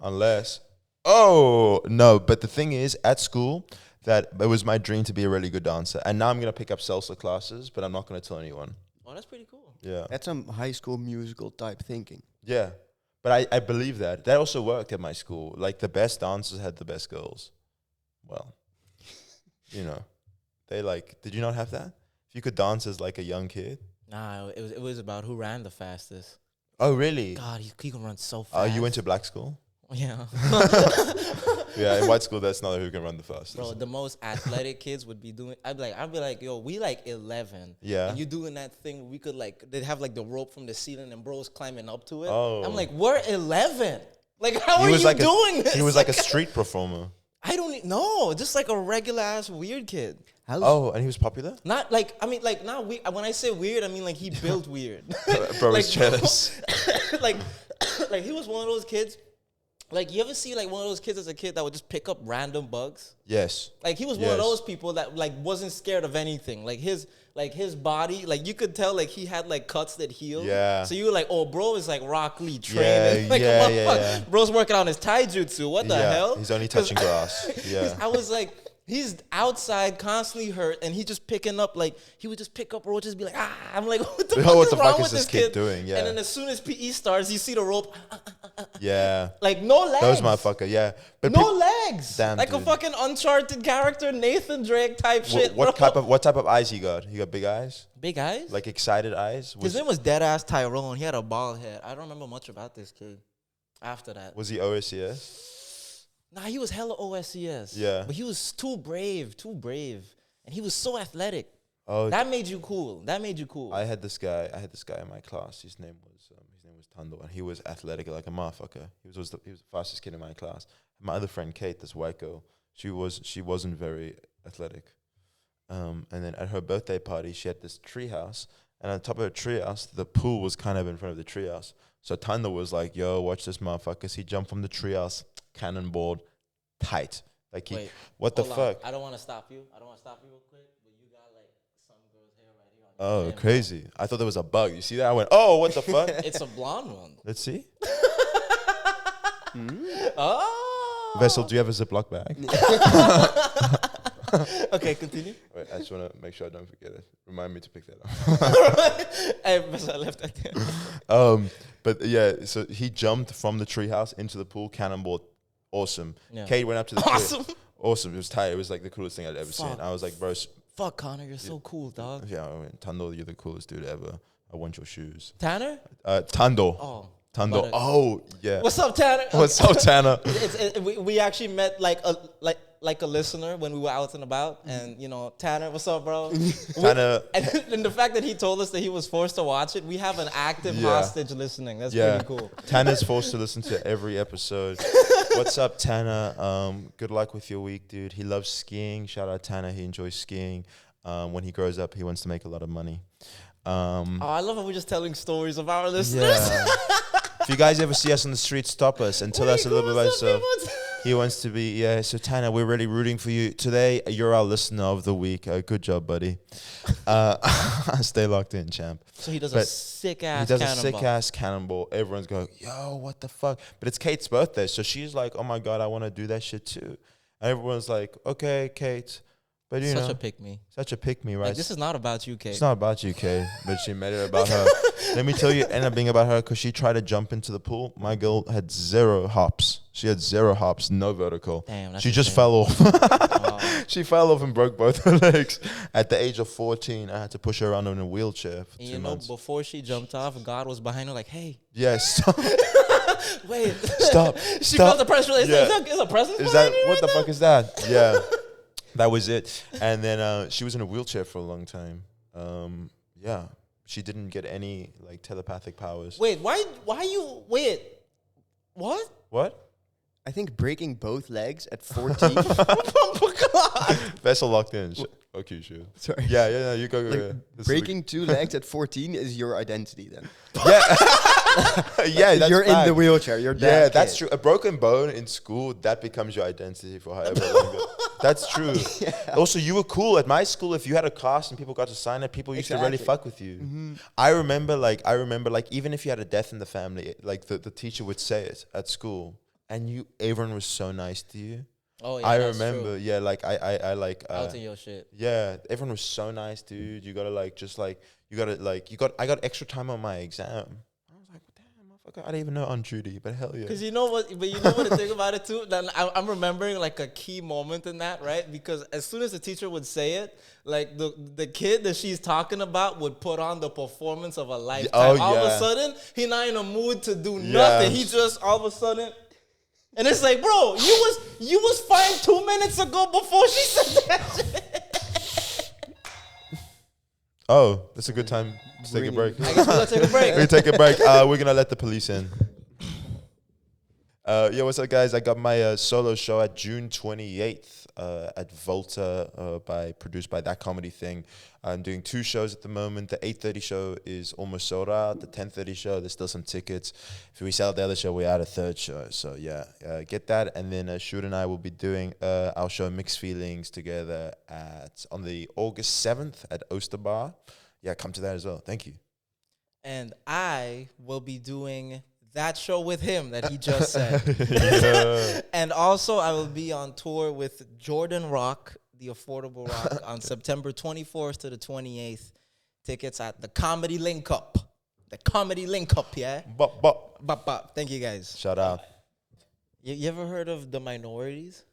Unless, no. But the thing is, at school, that it was my dream to be a really good dancer, and now I'm gonna pick up salsa classes, but I'm not gonna tell anyone. Oh, that's pretty cool. Yeah, That's some High School Musical type thinking. yeah. But I believe that also worked at my school. Like the best dancers had the best girls. Well, you know, they like. Did you not have that? If you could dance as like a young kid. Nah, it was about who ran the fastest. Oh really? God, he can run so fast. Oh, you went to black school? Yeah. Yeah, in white school, that's not who can run the fastest. Bro, the most athletic kids would be doing. I'd be like, yo, we like 11. Yeah. And you doing that thing? We could like, they'd have like the rope from the ceiling and bros climbing up to it. Oh. I'm like, we're 11. Like, how are you like doing this? He was like a street performer. I don't know, just like a regular ass weird kid. Oh, and he was popular? Not like, I mean, like not weird. When I say weird, I mean like he built weird. Bro like, was jealous. like he was one of those kids. Like, you ever see like one of those kids as a kid that would just pick up random bugs? Yes. Like he was one of those people that like wasn't scared of anything. Like his body, like you could tell like he had like cuts that healed. Yeah. So you were like, oh, bro is like Rock Lee training. Like, yeah, what the fuck? yeah. Bro's working on his taijutsu. What the hell? He's only touching grass. Yeah. I was like, he's outside constantly hurt, and he just picking up like he would just pick up rope, just be like, ah. I'm like, what the fuck What is the wrong fuck with is this kid doing? Yeah. And then as soon as PE starts, you see the rope, Yeah. like no legs. Those motherfucker, yeah. But No legs. Damn, like a dude. fucking Uncharted character, Nathan Drake type shit. what bro. type of eyes he got? He got big eyes? Big eyes? Like excited eyes? His name was Deadass Tyrone. He had a bald head. I don't remember much about this kid after that. Was he OSCS? Nah, he was hella OSCS. Yeah. But he was too brave. And he was so athletic. Oh, That made you cool. I had this guy in my class. His name was Tando, and he was athletic like a motherfucker. He was the fastest kid in my class. My other friend Kate, this white girl, she wasn't very athletic. And then at her birthday party, she had this treehouse, and on top of her treehouse, the pool was kind of in front of the treehouse. So Tando was like, "Yo, watch this motherfucker." He jumped from the treehouse, cannonball, tight. Like he, Wait, what the hold on. fuck? I don't want to stop you. Real quick. But you got like some girl's hair right here. Oh, Damn. crazy! I thought there was a bug. You see that? I went, "Oh, what the fuck?" It's a blonde one. Let's see. Oh. Vessel, do you have a Ziploc bag? Okay, continue. Wait, I just want to make sure I don't forget it. Remind me to pick that up. Hey, Vessel, I left that there. But yeah, so he jumped from the treehouse into the pool, cannonball, awesome. Yeah. Kate went up to the Awesome. awesome. It was tight. It was like the coolest thing I'd ever seen. Fuck. I was like, bro, Fuck, Connor, you're so cool, dog. yeah, Tando, you're the coolest dude ever. I want your shoes. Tanner? Tando. Oh. Tando. but, Oh, yeah. What's up, Tanner? What's up, Tanner? We actually met like a listener when we were out and about, and you know, Tanner, what's up, bro? Tanner. And the fact that he told us that he was forced to watch it, we have an active Yeah. hostage listening. That's Yeah. pretty cool. Tanner's forced to listen to every episode. What's up, Tanner? Good luck with your week, dude. He loves skiing. Shout out Tanner. He enjoys skiing. When he grows up, he wants to make a lot of money. Oh, I love how we're just telling stories of our listeners. Yeah. If you guys ever see us on the street, stop us and tell us a little bit about yourself. He wants to be, yeah. So Tanner, we're really rooting for you today. You're our listener of the week. Good job, buddy. Stay locked in, champ. So he does But a sick ass. He does cannonball. a sick ass cannonball. Everyone's going, yo, what the fuck? But it's Kate's birthday, so she's like, oh my god, I want to do that shit too. And everyone's like, okay, Kate, but you know, Such a pick me. such a pick me, right? Like, this is not about you, Kate. It's not about you, Kate, but she made it about her. Let me tell you, it ended up being about her because she tried to jump into the pool. My girl had 0 hops. She had 0 hops, no vertical. Damn, that's She just insane. fell off. Oh. She fell off and broke both her legs. At the age of 14, I had to push her around in a wheelchair for And 2 you know, months. before she jumped off, God was behind her, like, "Hey, Yes. wait, Stop. she Stop. felt the pressure. Is Yeah. that a present? Is that what the fuck is that? Yeah, that was it. And then she was in a wheelchair for a long time. Yeah, she didn't get any like telepathic powers. Wait, why you wait? What? What? I think breaking both legs at 14. Vessel locked in. Okay, sure. Sorry. Yeah. You go. Like, yeah. This is breaking 2 legs at 14 is your identity then. yeah, that's You're in the fact. wheelchair. You're that Yeah, that's kid. true. A broken bone in school, that becomes your identity for however long. That's true. Also, you were cool at my school. If you had a cast and people got to sign it, people used to really Exactly. fuck with you. I remember, even if you had a death in the family, like the teacher would say it at school, and everyone was so nice to you. Oh yeah, I that's remember, true. yeah, like I like Out in your shit. yeah, everyone was so nice, dude. You gotta I got extra time on my exam. I was like, damn, motherfucker, I didn't even know on duty, but hell yeah. Because you know what the thing about it too. Then I'm remembering like a key moment in that, right? Because as soon as the teacher would say it, like the kid that she's talking about would put on the performance of a lifetime. Oh, All of a yeah. sudden, he not in a mood to do Yeah. nothing. He just all of a sudden. And it's like, bro, you was fine 2 minutes ago before she said that shit. Oh, that's a good time to take a break. I guess we gotta take a break. We take a break. We're gonna let the police in. Yo, what's up, guys? I got my solo show at June 28th at Volta, produced by That Comedy Thing. I'm doing 2 shows at the moment. The 8:30 show is almost sold out. The 10:30 show, there's still some tickets. If we sell the other show, we add a 3rd show. So yeah, get that. And then Shoot and I will be doing our show Mixed Feelings together on the August 7th at Oyster Bar. Yeah, come to that as well. Thank you. And I will be doing that show with him that he just said. Yeah. And also, I will be on tour with Jordan Rock, the Affordable Rock, on September 24th to the 28th. Tickets at the Comedy Link Up. The Comedy Link Up, yeah? Bop. Bop, bop. Thank you, guys. Shout out You ever heard of The Minorities?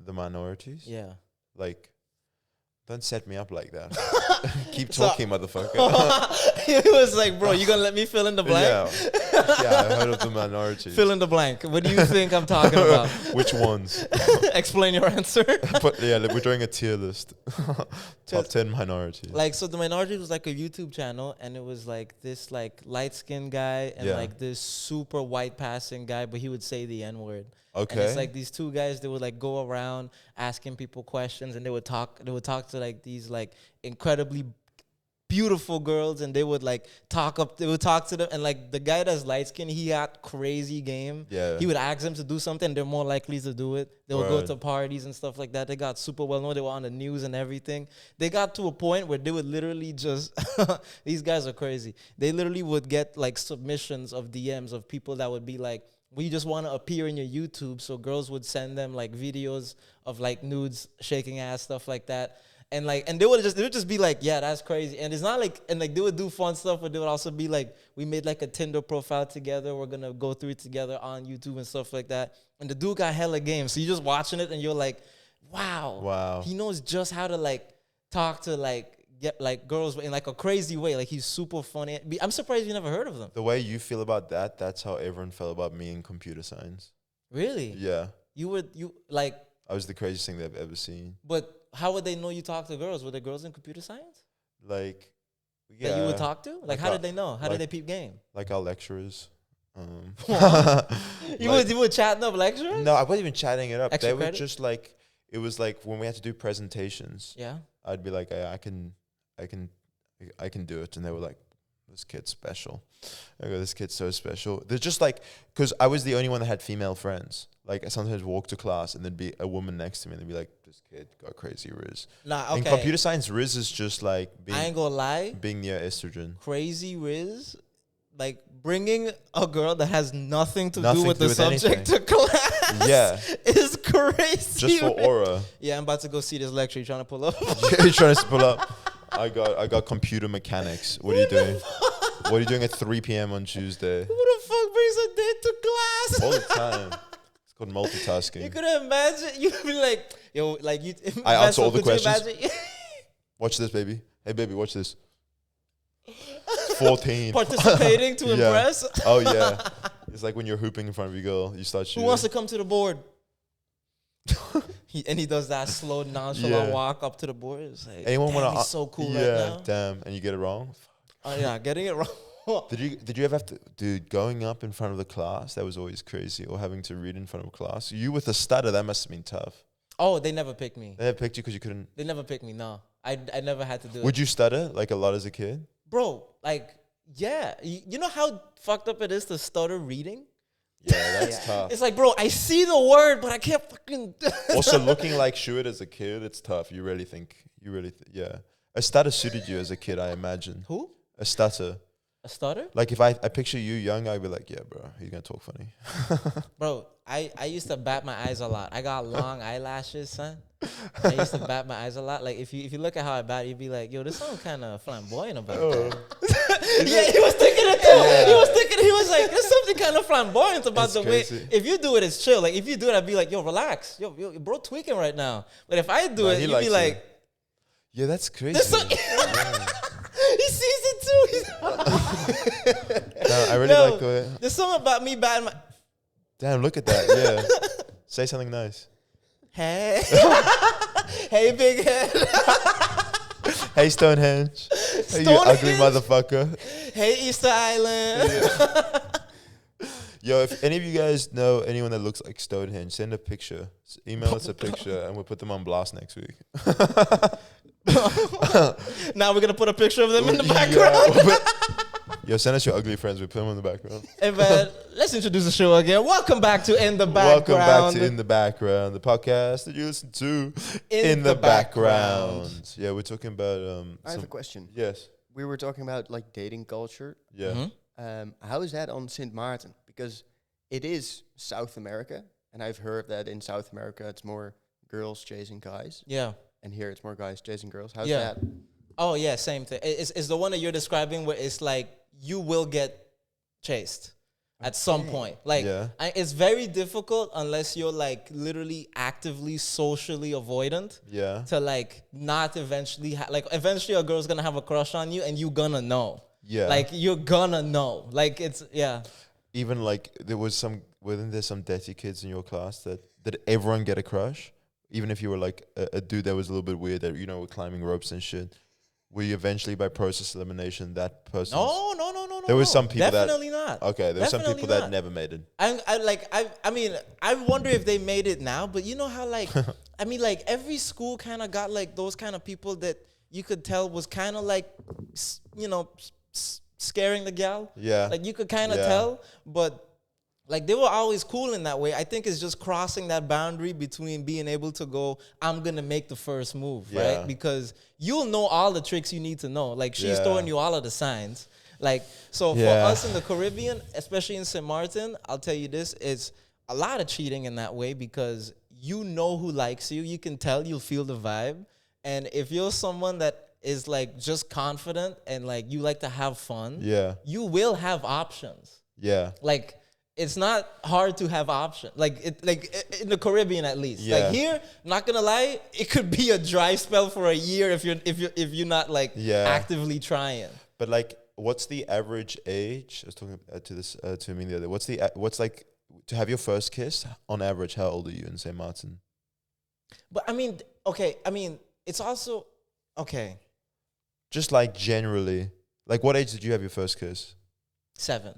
the minorities. Yeah. Like, don't set me up like that. Keep So- talking, motherfucker. He was like, bro, you gonna let me fill in the blank? Yeah, I heard of the minorities. Fill in the blank. What do you think I'm talking about? Which ones? Explain your answer. But yeah, we're doing a tier list. Top 10 minorities. Like, so The Minorities was like a YouTube channel, and it was like this like light-skinned guy and Yeah. like this super white passing guy, but he would say the N-word. Okay. And it's like these 2 guys, they would like go around asking people questions, and they would talk to like these like incredibly beautiful girls, and they would talk to them, and like the guy that's light skinned, he got crazy game. Yeah. He would ask them to do something, they're more likely to do it. They would go Word. to parties and stuff like that. They got super well known. They were on the news and everything. They got to a point where they would literally just these guys are crazy. They literally would get like submissions of DMs of people that would be like, we just want to appear in your YouTube. So girls would send them like videos of like nudes, shaking ass, stuff like that. And like, and they would just be like, yeah, that's crazy. And it's not like, and like they would do fun stuff, but they would also be like, we made like a Tinder profile together. We're gonna go through it together on YouTube and stuff like that. And the dude got hella game. So you're just watching it and you're like, wow. He knows just how to like talk to like get like girls in like a crazy way. Like he's super funny. I'm surprised you never heard of them. The way you feel about that, that's how everyone felt about me in computer science. Really? Yeah. You like. I was the craziest thing they've ever seen. But how would they know you talk to girls? Were there girls in computer science? Like, yeah. That you would talk to? Like how did they know? How did they peep game? Like our lecturers. You were chatting up lecturers? No, I wasn't even chatting it up. Extra They were credit? just like, it was like when we had to do presentations. Yeah. I'd be like, I can do it, and they were like, this kid's special. I go, this kid's so special. They're just like, because I was the only one that had female friends. Like I sometimes walk to class and there'd be a woman next to me and they'd be like, this kid got crazy Riz. Nah, okay. In computer science, Riz is just like I ain't gonna lie. being near estrogen. Crazy Riz, like bringing a girl that has nothing to do with the subject anything. to class. Yeah. Is crazy. Just for aura. Yeah, I'm about to go see this lecture. You trying to pull up? You're trying to pull up. I got computer mechanics. What are you doing? What are you doing at 3 p.m. on Tuesday? Who the fuck brings a date to class? All the time. It's called multitasking. You could imagine. You'd be like, yo, like you. I answer all the could you questions. imagine- Watch this, baby. Hey, baby, watch this. 14. Participating to Yeah. impress. Oh, yeah. It's like when you're hooping in front of your girl, you start shooting. Who wants to come to the board? He does that slow, nonchalant Yeah. walk up to the board. It's like, Anyone damn, want to? he's so cool yeah, right now. damn. And you get it wrong. Oh yeah, getting it wrong. Did you ever have to, dude? Going up in front of the class, that was always crazy. Or having to read in front of class. You with a stutter, that must have been tough. Oh, they never picked me. They had picked you because you couldn't. They never picked me. No, I never had to do Would it. you stutter like a lot as a kid? Bro, like, yeah. You know how fucked up it is to stutter reading? Yeah, that's tough. It's like, bro, I see the word, but I can't fucking. Also, looking like Shuit as a kid, it's tough. You really think, yeah. A stutter suited you as a kid, I imagine. Who? A stutter. A stutter? Like if I picture you young, I'd be like, yeah, bro, he's gonna talk funny. Bro, I used to bat my eyes a lot. I got long eyelashes, son. I used to bat my eyes a lot. Like if you look at how I bat, you'd be like, yo, there's something kind of flamboyant about that. Yeah, he was thinking it too. Yeah. He was like, there's something kind of flamboyant about It's the crazy. way. If you do it, it's chill. Like if you do it, I'd be like, yo, relax. Yo, bro, tweaking right now. But if I do No, it, he you'd likes be it. like, Yeah, that's crazy. there's some- he sees it too. No, I really No, like the way. there's something about me batting my. Damn, look at that. Yeah. Say something nice. Hey, hey, big head. Hey, Stonehenge. Hey, you ugly Stonehenge? motherfucker. Hey, Easter Island. Yo, if any of you guys know anyone that looks like Stonehenge, send a picture. Email us a picture and we'll put them on blast next week. Now we're gonna put a picture of them in the background. Yo, send us your ugly friends. We put them in the background. Hey man, let's introduce the show again. Welcome back to In the Background. Welcome back to In the Background, the podcast that you listen to in the background. Yeah, we're talking about I have a question. Yes. We were talking about like dating culture. Yeah. Mhm. How is that on Sint Maarten? Because it is South America, and I've heard that in South America it's more girls chasing guys, Yeah. and here it's more guys chasing girls. How's Yeah. that? Oh yeah, same thing. It's the one that you're describing where it's like you will get chased at some point. Like Yeah. it's very difficult unless you're like literally actively socially avoidant Yeah. to like not eventually like eventually a girl's gonna have a crush on you and you gonna know. Yeah. Like you're gonna know. Like it's yeah. Even like wasn't there some dirty kids in your class that did everyone get a crush? Even if you were like a dude that was a little bit weird that, were climbing ropes and shit. Were you eventually by process elimination that person? No. There was some people that- definitely not. Okay, there were some Definitely people that not. never made it. I mean, I wonder if they made it now, but you know how like, I mean, like every school kind of got like those kind of people that you could tell was kind of like, scaring the gal. Yeah. Like you could kind of Yeah. tell, but like they were always cool in that way. I think it's just crossing that boundary between being able to go, I'm gonna make the first move, Yeah. right? Because you'll know all the tricks you need to know. Like she's Yeah. throwing you all of the signs. Like so Yeah. for us in the Caribbean, especially in St. Martin, I'll tell you this, it's a lot of cheating in that way because you know who likes you. You can tell, you'll feel the vibe. And if you're someone that is like just confident and like you like to have fun, Yeah. you will have options. Yeah. Like it's not hard to have options. In the Caribbean at least. Yeah. Like here, not gonna lie, it could be a dry spell for a year if you're not like Yeah. actively trying. But like, what's the average age? I was talking to me the other day. What's like to have your first kiss on average? How old are you in St. Martin? But I mean, okay, I mean, it's also okay. Just like generally, like what age did you have your first kiss? 7.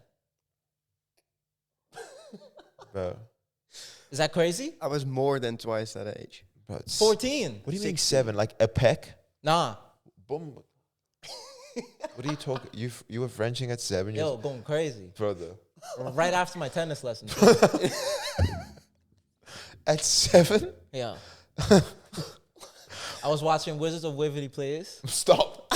Bro, Is that crazy? I was more than twice that age. bro, it's- 14. What do you mean 16. 7? Like a peck? Nah. Boom. What are you talking? You were Frenching at 7 years Yo, old? going crazy. Brother. Right after my tennis lesson. At 7? Yeah. I was watching Wizards of Waverly Place. Stop.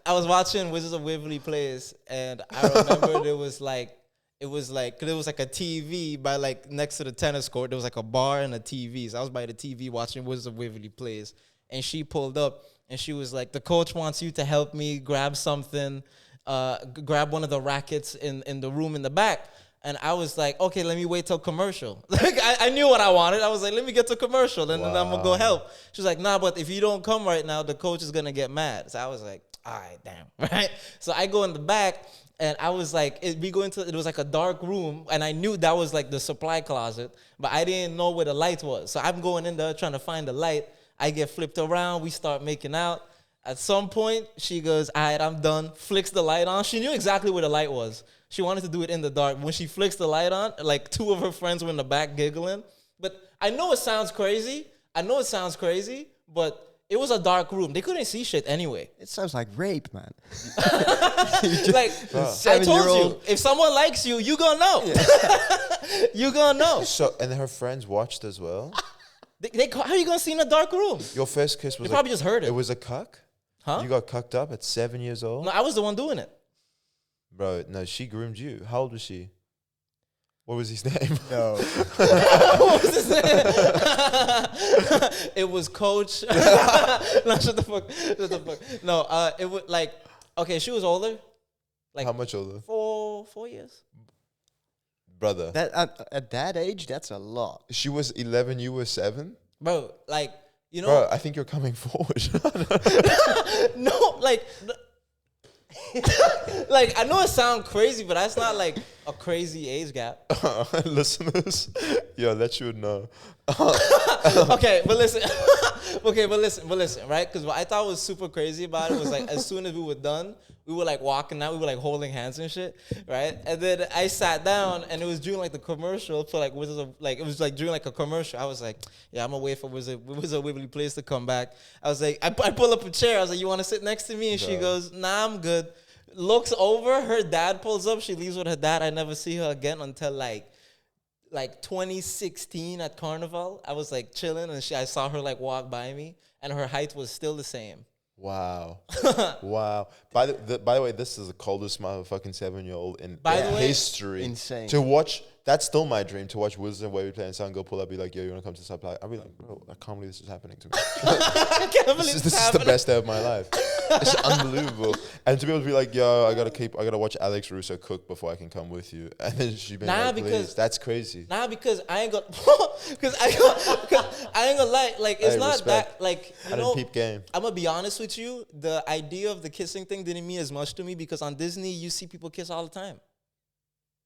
I was watching Wizards of Waverly Place, and I remember there was like a TV by like next to the tennis court. There was like a bar and a TV. So I was by the TV watching Wizards of Waverly Place, and she pulled up and she was like, "The coach wants you to help me grab something, grab one of the rackets in the room in the back." And I was like, okay, let me wait till commercial. Like I knew what I wanted. I was like, let me get to commercial and then I'm gonna go help. She was like, nah, but if you don't come right now, the coach is gonna get mad. So I was like, all right, damn, right? So I go in the back and I was like, it was like a dark room and I knew that was like the supply closet, but I didn't know where the light was. So I'm going in there trying to find the light. I get flipped around. We start making out. At some point, she goes, all right, I'm done. Flicks the light on. She knew exactly where the light was. She wanted to do it in the dark. When she flicks the light on, like 2 of her friends were in the back giggling. But I know it sounds crazy. But it was a dark room. They couldn't see shit anyway. It sounds like rape, man. Like, I told you, 7-year-old. if someone likes you, you gonna know. You gonna know. So, and her friends watched as well? How you gonna see in a dark room? Your first kiss was They probably just heard it. It was a cuck? Huh? You got cucked up at 7 years old? No, I was the one doing it. Bro, no, she groomed you. How old was she? What was his name? No. What was his name? It was Coach. No, shut the fuck. No, it was like, okay, she was older. Like How much older? 4 years. Brother. That at that age, that's a lot. She was 11, you were 7? Bro, like, you know. Bro, I think you're coming forward. No, like, like, I know it sounds crazy, but that's not like a crazy age gap. Listeners, yeah, let you know. Okay, but listen. Right? Because what I thought was super crazy about it was like, as soon as we were done, we were like walking out, we were like holding hands and shit, right? And then I sat down, and it was during like the commercial for like Wizards of, like, it was like during like a commercial. I was like, yeah, I'm gonna wait for Wizard of Waverly Place to come back. I was like, I pull up a chair. I was like, you want to sit next to me? And she No. goes, nah, I'm good. Looks over, her dad pulls up. She leaves with her dad. I never see her again until like 2016 at Carnival. I was like chilling, and I saw her like walk by me, and her height was still the same. Wow. Wow. By the way, this is the coldest motherfucking 7-year-old in By the way, history. insane. To watch, that's still my dream, to watch Wizards of Waverly Play and someone go pull up, be like, yo, you want to come to Supply? I'll be like, bro, I can't believe this is happening to me. I can't believe This is the best day of my life. It's unbelievable. And to be able to be like, yo, I gotta watch Alex Russo cook before I can come with you. And then she'd be Nah, like, because- please. That's crazy. Nah, because I ain't gonna, because I ain't gonna lie. Like, it's Hey, not respect. that. Like, I you didn't know, peep game. I'm gonna be honest with you. The idea of the kissing thing didn't mean as much to me because on Disney you see people kiss all the time.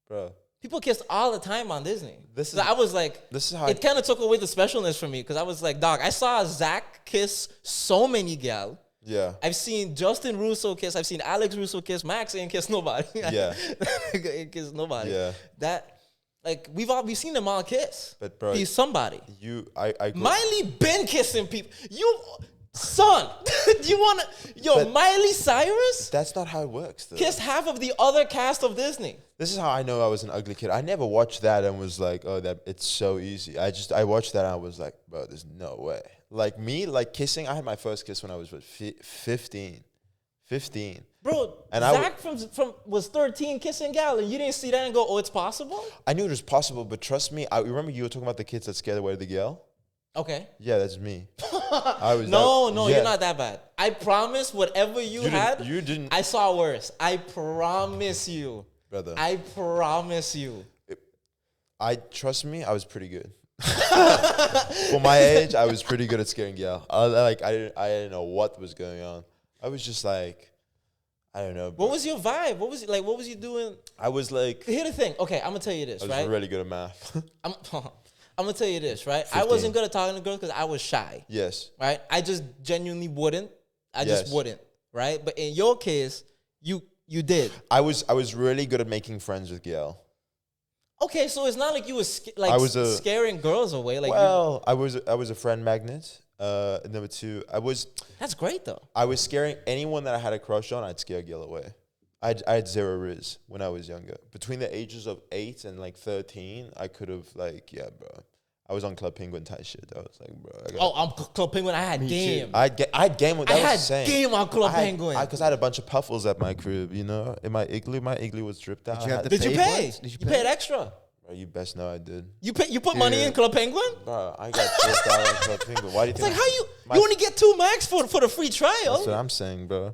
Bro, People kiss all the time on Disney. This So is- I was like, this is how it kind of took away the specialness from me because I was like, dog, I saw Zach kiss so many gal. yeah. I've seen Justin Russo kiss. I've seen Alex Russo kiss. Max ain't kiss nobody. Yeah. Ain't kiss nobody. Yeah. That, like, we've seen them all kiss. But bro, He's somebody. I grew- Miley been kissing people. You, son, you wanna, yo, But- Miley Cyrus that's not how it works, though. kissed half of the other cast of Disney. This is how I know I was an ugly kid. I never watched that and was like, oh, that it's so easy. I watched that and I was like, bro, there's no way. Like me, like kissing, I had my first kiss when I was what, 15. 15. Bro, And I Zach from was 13 kissing gal, and you didn't see that and go, oh, it's possible? I knew it was possible, but trust me, I remember you were talking about the kids that scared away the girl. Okay. Yeah, that's me. I was No, yeah. you're not that bad. I promise whatever you had, You didn't, I saw worse. I promise you. brother. I promise you. I trust me. I was pretty good. For my age, I was pretty good at scaring Gail. I didn't know what was going on. I was just like, I don't know. Bro. What was your vibe? What was it like? What was you doing? I was like, Here's the thing. Okay, I'm gonna tell you this, I was right? really good at math. I'm gonna tell you this, right? I 15. wasn't good at talking to girls because I was shy, Yes. right? I just genuinely wouldn't. I Yes. just wouldn't, right? But in your case, you did. I was really good at making friends with Gail. Okay, so it's not like you was scaring girls away. Like, Well, I was a friend magnet. Number two, that's great though. I was scaring anyone that I had a crush on. I'd scare Gail away. I had zero riz when I was younger. Between the ages of 8 and like 13, I could have like, yeah, bro. I was on Club Penguin type shit. I was like, bro. I'm Club Penguin. I had game. I had game. That I was had insane. game on Club Penguin. Because I had a bunch of puffles at my crib, you know, in my igloo. My igloo was dripped out. Did you have the Did you paid pay? ones? Did you You pay? paid extra. Bro, you best know I did. You put money in Club Penguin? Bro, I got dripped out on Club Penguin. Why do you It's think? like how you my- only get 2 max for the free That's what trial. I'm saying, bro.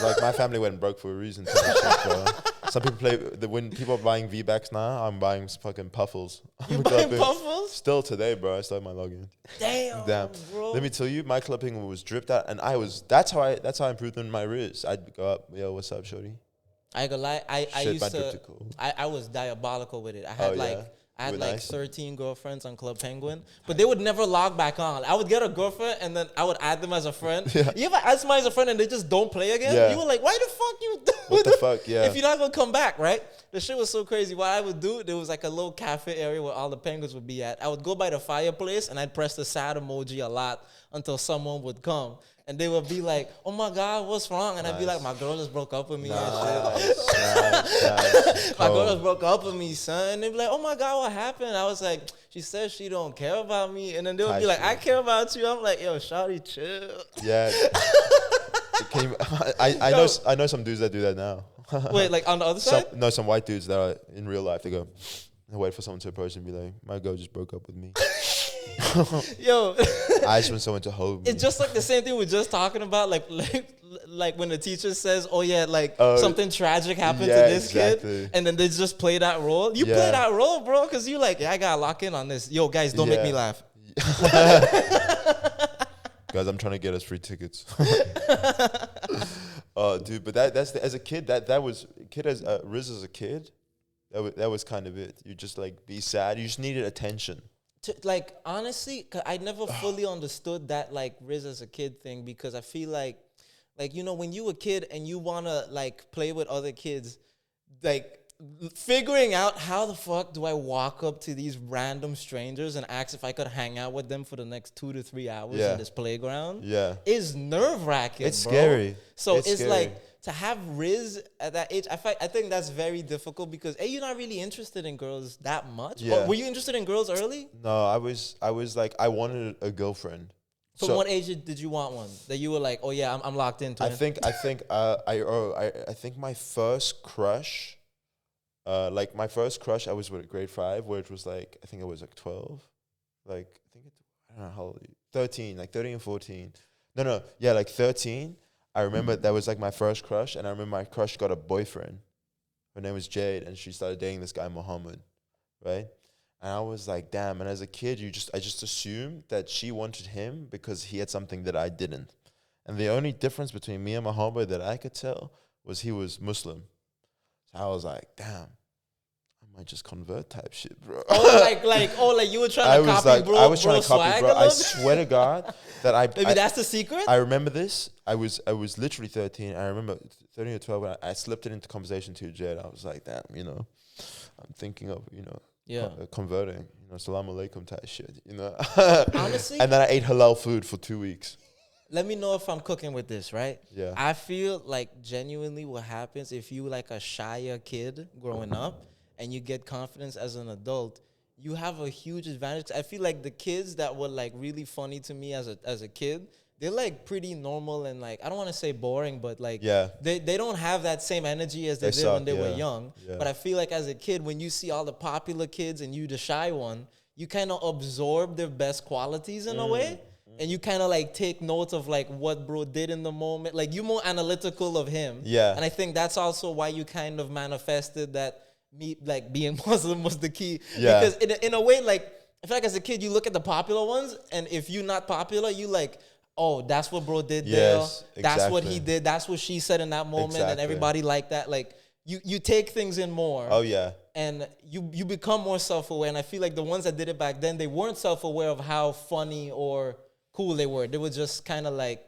Like my family went broke for a reason. Type shit, bro. Some people when people are buying V-Backs now, I'm buying fucking puffles. You on buying Club Penguin. puffles? Still today, bro. I still have my login. Damn, bro. Let me tell you, my Club Penguin was dripped out, and that's how I improved on my wrist. I'd go up, yo, what's up, shorty? I ain't gonna lie. I Shit, used man, to. dripped it cool. I was diabolical with it. I had Oh, like yeah? I had You were like nice? 13 girlfriends on Club Penguin, but they would never log back on. I would get a girlfriend and then I would add them as a friend. Yeah. You ever add somebody as a friend and they just don't play again? Yeah. You were like, why the fuck you do What the that? fuck, yeah. If you're not gonna come back, right? The shit was so crazy. What I would do, there was like a little cafe area where all the penguins would be at. I would go by the fireplace and I'd press the sad emoji a lot until someone would come. And they would be like, oh my God, what's wrong? And I'd be like, my girl just broke up with me and shit. Nice. My girl just broke up with me, son. And they'd be like, oh my God, what happened? I was like, she said she don't care about me. And then they would be Type like, shit. I care about you. I'm like, yo, shawty, chill. Yeah. I know some dudes that do that now. Wait, like on the other side? Some white dudes that are in real life. They go, they wait for someone to approach and be like, my girl just broke up with me. Yo, I just want someone to hold me. it's just like the same thing we're just talking about. Like when the teacher says, oh yeah, like Oh, something tragic happened yeah, to this kid. exactly. And then they just play that role. You Yeah. play that role, bro, because you like, yeah, I got to lock in on this. Yo, guys, don't make Yeah. me laugh. Guys, I'm trying to get us free tickets. Dude, but as a kid, Riz as a kid, that was kind of it. You just like be sad. You just needed attention. Like honestly, 'cause I never fully understood that like Riz as a kid thing, because I feel like you know, when you a kid and you wanna like play with other kids, like figuring out how the fuck do I walk up to these random strangers and ask if I could hang out with them for the next 2 to 3 hours Yeah. in this playground Yeah. is nerve wracking. It's scary. So It's it's scary. like to have Riz at that age, I think that's very difficult because you're not really interested in girls that much. Yeah. Or were you interested in girls early? No, I was like I wanted a girlfriend. From what age did you want one that you were like, oh yeah, I'm locked into I it? I think my first crush, I was with grade 5, where it was like I think it was like 12, like I don't know how old, 13, like 13 and 14. No, yeah, like 13. I remember that was like my first crush, and I remember my crush got a boyfriend. Her name was Jade, and she started dating this guy Muhammad, right? And I was like, damn. And as a kid, I just assumed that she wanted him because he had something that I didn't. And the only difference between me and Muhammad that I could tell was he was Muslim. So I was like, damn, I might just convert type shit, bro. like you were trying to copy, bro. I was trying to copy, swag bro. a I little bit? swear to God that Maybe that's the secret. I remember this. I was literally 13. I remember 13 or 12 when I slipped it into conversation to Jed. I was like, damn, you know, I'm thinking of, you know, converting, you know, salam alaikum type shit, you know. Honestly, and then I ate halal food for 2 weeks. let me know if I'm cooking with this, right? Yeah. I feel like genuinely what happens if you like a shyer kid growing up and you get confidence as an adult, you have a huge advantage. I feel like the kids that were like really funny to me as a kid, they're like pretty normal and like, I don't want to say boring, but like they don't have that same energy as they did when they were young. Yeah. But I feel like as a kid, when you see all the popular kids and you the shy one, you kind of absorb their best qualities in a way. And you kind of like take notes of like what bro did in the moment. Like you more analytical of him. Yeah. And I think that's also why you kind of manifested that me like being Muslim was the key. Yeah. Because in a way, like I feel like as a kid you look at the popular ones, and if you're not popular, you like, oh, that's what bro did Yes, there. That's what he exactly. did. That's what she said in that moment, and Exactly. everybody liked that. Like you take things in more. Oh yeah. And you become more self-aware. And I feel like the ones that did it back then, they weren't self-aware of how funny or cool they were. They were just kind of like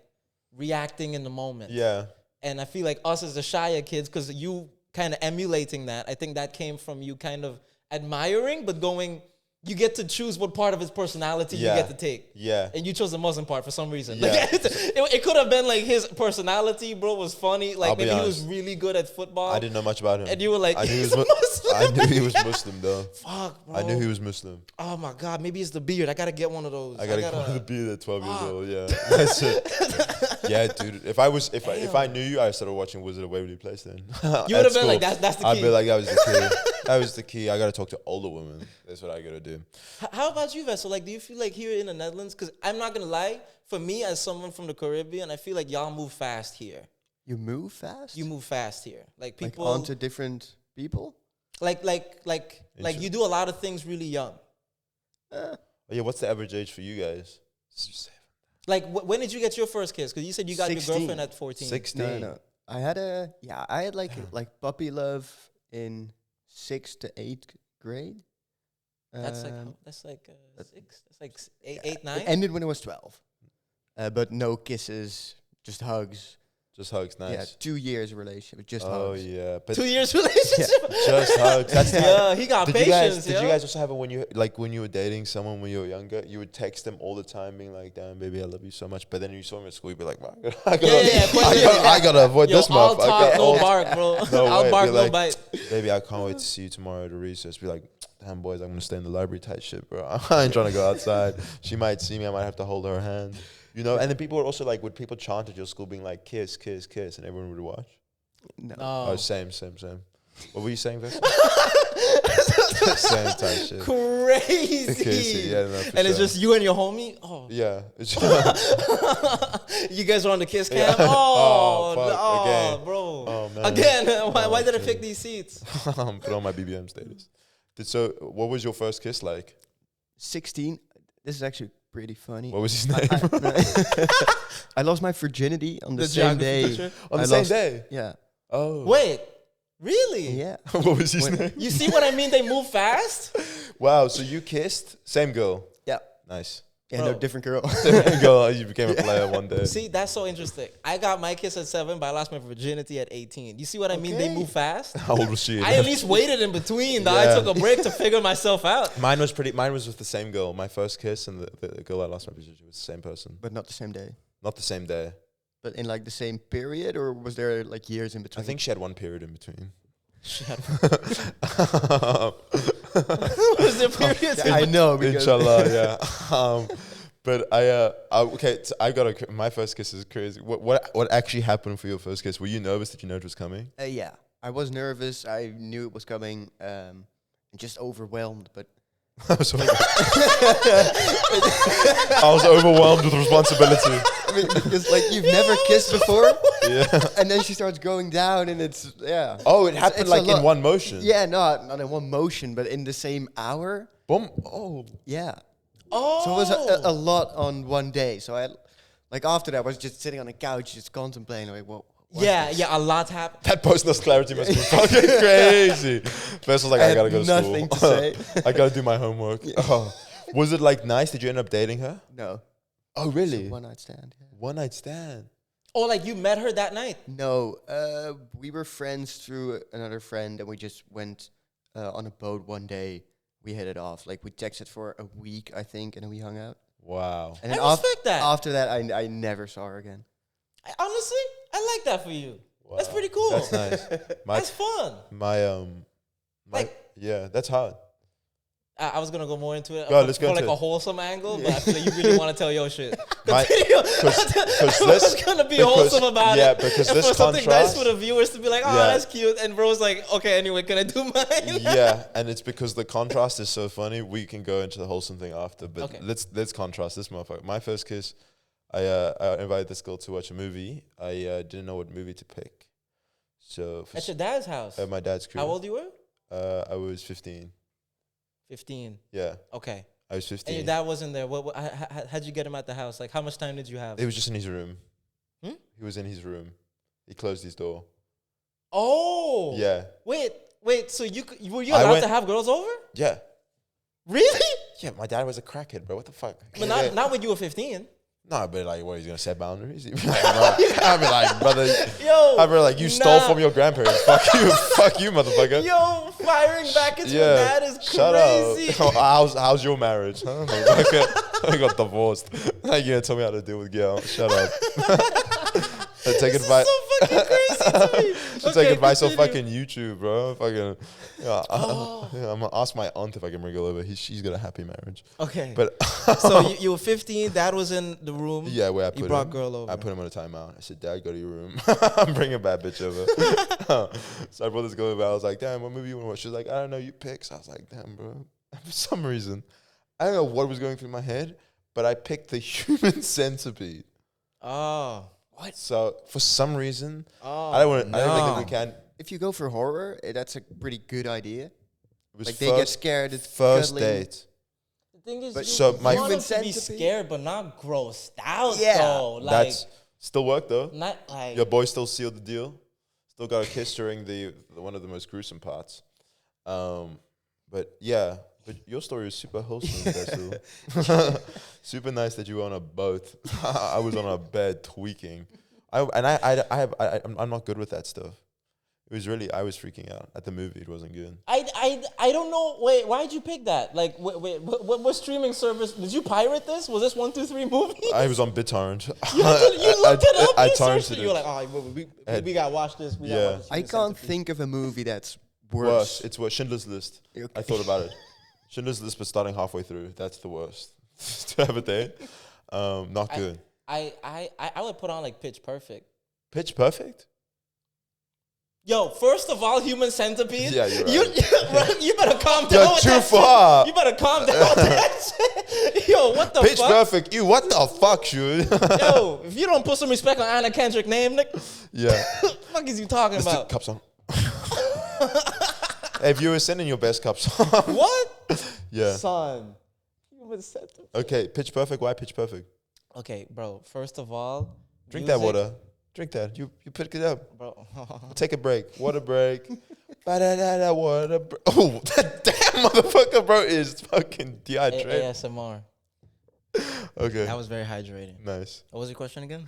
reacting in the moment. Yeah. And I feel like us as the Shia kids, because you kind of emulating that, I think that came from you kind of admiring, but going, you get to choose what part of his personality Yeah. you get to take. Yeah. And you chose the Muslim part for some reason. Yeah. Like, it could have been like his personality, bro, was funny. Like I'll be maybe he was honest. really good at football. I didn't know much about him. And you were like, I knew he he's was a Muslim. I knew he was Muslim though. Fuck, bro. I knew he was Muslim. Oh my God, maybe it's the beard. I gotta get one of those. I gotta go to the beard at 12 years old. Yeah, that's it. Yeah, dude. If I knew you, I started watching Wizard of Waverly Place. Then You would have been like, that's the I'd key. be like, that was the key. That was the key. I gotta talk to older women. That's what I gotta do. How about you, Vessel? Like, do you feel like here in the Netherlands? Because I'm not gonna lie, for me as someone from the Caribbean, I feel like y'all move fast here. You move fast? You move fast here. Like like people, onto different people? like you do a lot of things really young. Oh, yeah, what's the average age for you guys? Like, when did you get your first kiss? Because you said you got 16. your girlfriend at 14. 16. No. I had like puppy love in 6th to 8th grade. That's like Um, six. That's like eight, 9. It ended when I was 12. But no kisses, just hugs. Just hugs, nice. Yeah, 2 years of relationship, just Oh hugs. yeah, but 2 years relationship. just hugs. That's Yeah, he got Did patience. you guys also have it when you were dating someone when you were younger? You would text them all the time, being like, "Damn, baby, I love you so much." But then you saw him at school, you'd be like, "Wow, I gotta avoid Yo, this I'll motherfucker." talk, no bark, bro. No I'll way, bark, be no like, bite. Baby, I can't wait to see you tomorrow at recess. Be like, "Damn, boys, I'm gonna stay in the library." Type shit, bro. I ain't trying to go outside. She might see me. I might have to hold her hand. You know. And then people were also like, would people chant at your school, being like, "Kiss, kiss, kiss," and everyone would watch? No. Oh, same. What were you saying, Vessel? Same type shit. Crazy. Crazy, yeah, no, for And it's sure. just you and your homie? Oh. Yeah. You guys are on the kiss cam? Yeah. Oh, Oh, fuck, no, again. bro. Oh, man. Again, why Oh, did I shit. pick these seats? Put on my BBM status. So, what was your first kiss like? 16. This is actually pretty funny. What was his name? I lost my virginity on the The same geography day. teacher? On I the same lost- day? Yeah. Oh. Wait, really? Yeah. What was his When- name? You see what I mean? They move fast? Wow, so you kissed? Same girl. Yeah. Nice. Yeah, Bro. no, different girl. Girl, you became a player one day. See, that's so interesting. I got my kiss at 7, but I lost my virginity at 18. You see what I mean? They Okay. move fast. How old was she? I at least waited in between. Though. I Yeah. took a break to figure myself out. Mine was with the same girl. My first kiss and the girl I lost my virginity was the same person. But not the same day. Not the same day. But in like the same period, or was there like years in I between? think she had one period in between. Was there periods? I know because Inshallah, yeah. But I got my first kiss is crazy. What actually happened for your first kiss? Were you nervous? Did you know it was coming? yeah, I was nervous. I knew it was coming. And just overwhelmed. But I was overwhelmed with responsibility. I mean, because like you've never kissed before, Yeah. and then she starts going down, and it's Oh, it happened it's like a lot. in one motion. Yeah, not in one motion, but in the same hour. Boom. Oh. Yeah. Oh. So it was a lot on one day. So I, like after that, I was just sitting on the couch, just contemplating, like, what? Yeah, a lot happened. That post-nut clarity must be fucking crazy. First was like, I gotta go to school. nothing to say. I gotta do my homework. Oh. Was it like nice? Did you end up dating her? No. Oh, really? One night stand. Yeah. One night stand. Oh, like you met her that night? No, we were friends through another friend, and we just went on a boat one day. We hit it off. Like we texted for a week, I think, and then we hung out. Wow. And I then respect that. After that, I never saw her again. Honestly, I like that for you. That's Wow. pretty cool. That's nice. That's fun. My Like- yeah, that's hard. I was gonna go more into it Let's go for into like a it. wholesome angle, but I feel like you really want to tell your shit. My- Continue. 'cause I this- was gonna be because- wholesome about yeah, it. because and this for something nice contrast- for the viewers to be like, oh, Yeah. that's cute, and bro's like, okay, anyway, can I do mine? Yeah, and it's because the contrast is so funny. We can go into the wholesome thing after, but Okay. let's contrast this motherfucker. My first kiss, I invited this girl to watch a movie. I didn't know what movie to pick, so At your dad's house. at my dad's crib. How old you were? I was 15. 15. Yeah, Okay. I was And 15. your dad wasn't there. How'd you get him at the house? Like, how much time did you have? It was just in his room. Hmm? He was in his room. He closed his door. Oh. Yeah, Wait. So were you I allowed went- to have girls over? yeah, Really? yeah. My dad was a crackhead, bro. What the fuck? But not when you were 15. No, but like, what? He's gonna set boundaries? He'd be like, I'd be like, brother. Yo. I'd be like, you stole from your grandparents. Fuck you, fuck you, motherfucker. Yo, firing back at your dad is Shut crazy. up. How's your marriage? Huh? Motherfucker? I got divorced. Like, you gonna tell me how to deal with girl? Shut up. Take This advice. is so fucking crazy to me. Take advice on continue. fucking YouTube, bro. Fucking, yeah, I'm gonna ask my aunt if I can bring her over. She's got a happy marriage. Okay. But So you were 15. Dad was in the room. yeah, where I put You brought him, girl over. I put him on a timeout. I said, Dad, go to your room. I'm bringing a bad bitch over. So I brought this girl over. I was like, damn, what movie you want to watch? She was like, I don't know, you pick. So I was like, damn, bro. For some reason, I don't know what was going through my head, but I picked The Human Centipede. Oh. So for some reason, Oh. I don't think that we can. If you go for horror, that's a pretty good idea. It was Like they get first, scared. It's first cuddling. date. The thing is, But you, so my- you want them Human to be centipede? scared, but not grossed out. Yeah. Though. Like, That's still worked though. not like. Your boy still sealed the deal. Still got a kiss during the one of the most gruesome parts. But yeah, but your story is super wholesome, Basil. Super nice that you were on a boat. I was on a bed tweaking. I'm not good with that stuff. It was really, I was freaking out at the movie. It wasn't good. I don't know. Wait, why did you pick that? Like, what streaming service did you pirate this? Was this 123 movie? I was on BitTorrent. You looked it up. I You searched torrented it. You were it. like, oh, we gotta watch this. We gotta Yeah. watch this I Human can't Centipede. think of a movie that's Worse. worse. It's worse. Schindler's List. Okay. I thought about it. Schindler's List, but starting halfway through. That's the worst. To have a date. Not good. I would put on like Pitch Perfect. Pitch Perfect? Yo, first of all, Human Centipede. Yeah, you're right. You better calm You're down. with too that far. Shit. You better calm down with that shit. Yo, what the Pitch fuck? Perfect. You, what the fuck, dude? Yo, if you don't put some respect on Anna Kendrick name, Nick, Yeah. what the fuck is you talking Let's do about? cups on. Hey, viewers, send in your best cups on. What? Yeah. Son. Human Centipede. Okay, Pitch Perfect. Why Pitch Perfect? Okay, bro. First of all, Drink that music- water. Drink that. You pick it up. bro. Take a break. Water break. Ba-da-da-da, water break. Oh, that damn motherfucker, bro, is fucking dehydrated. ASMR. Okay. That was very hydrating. Nice. What was your question again?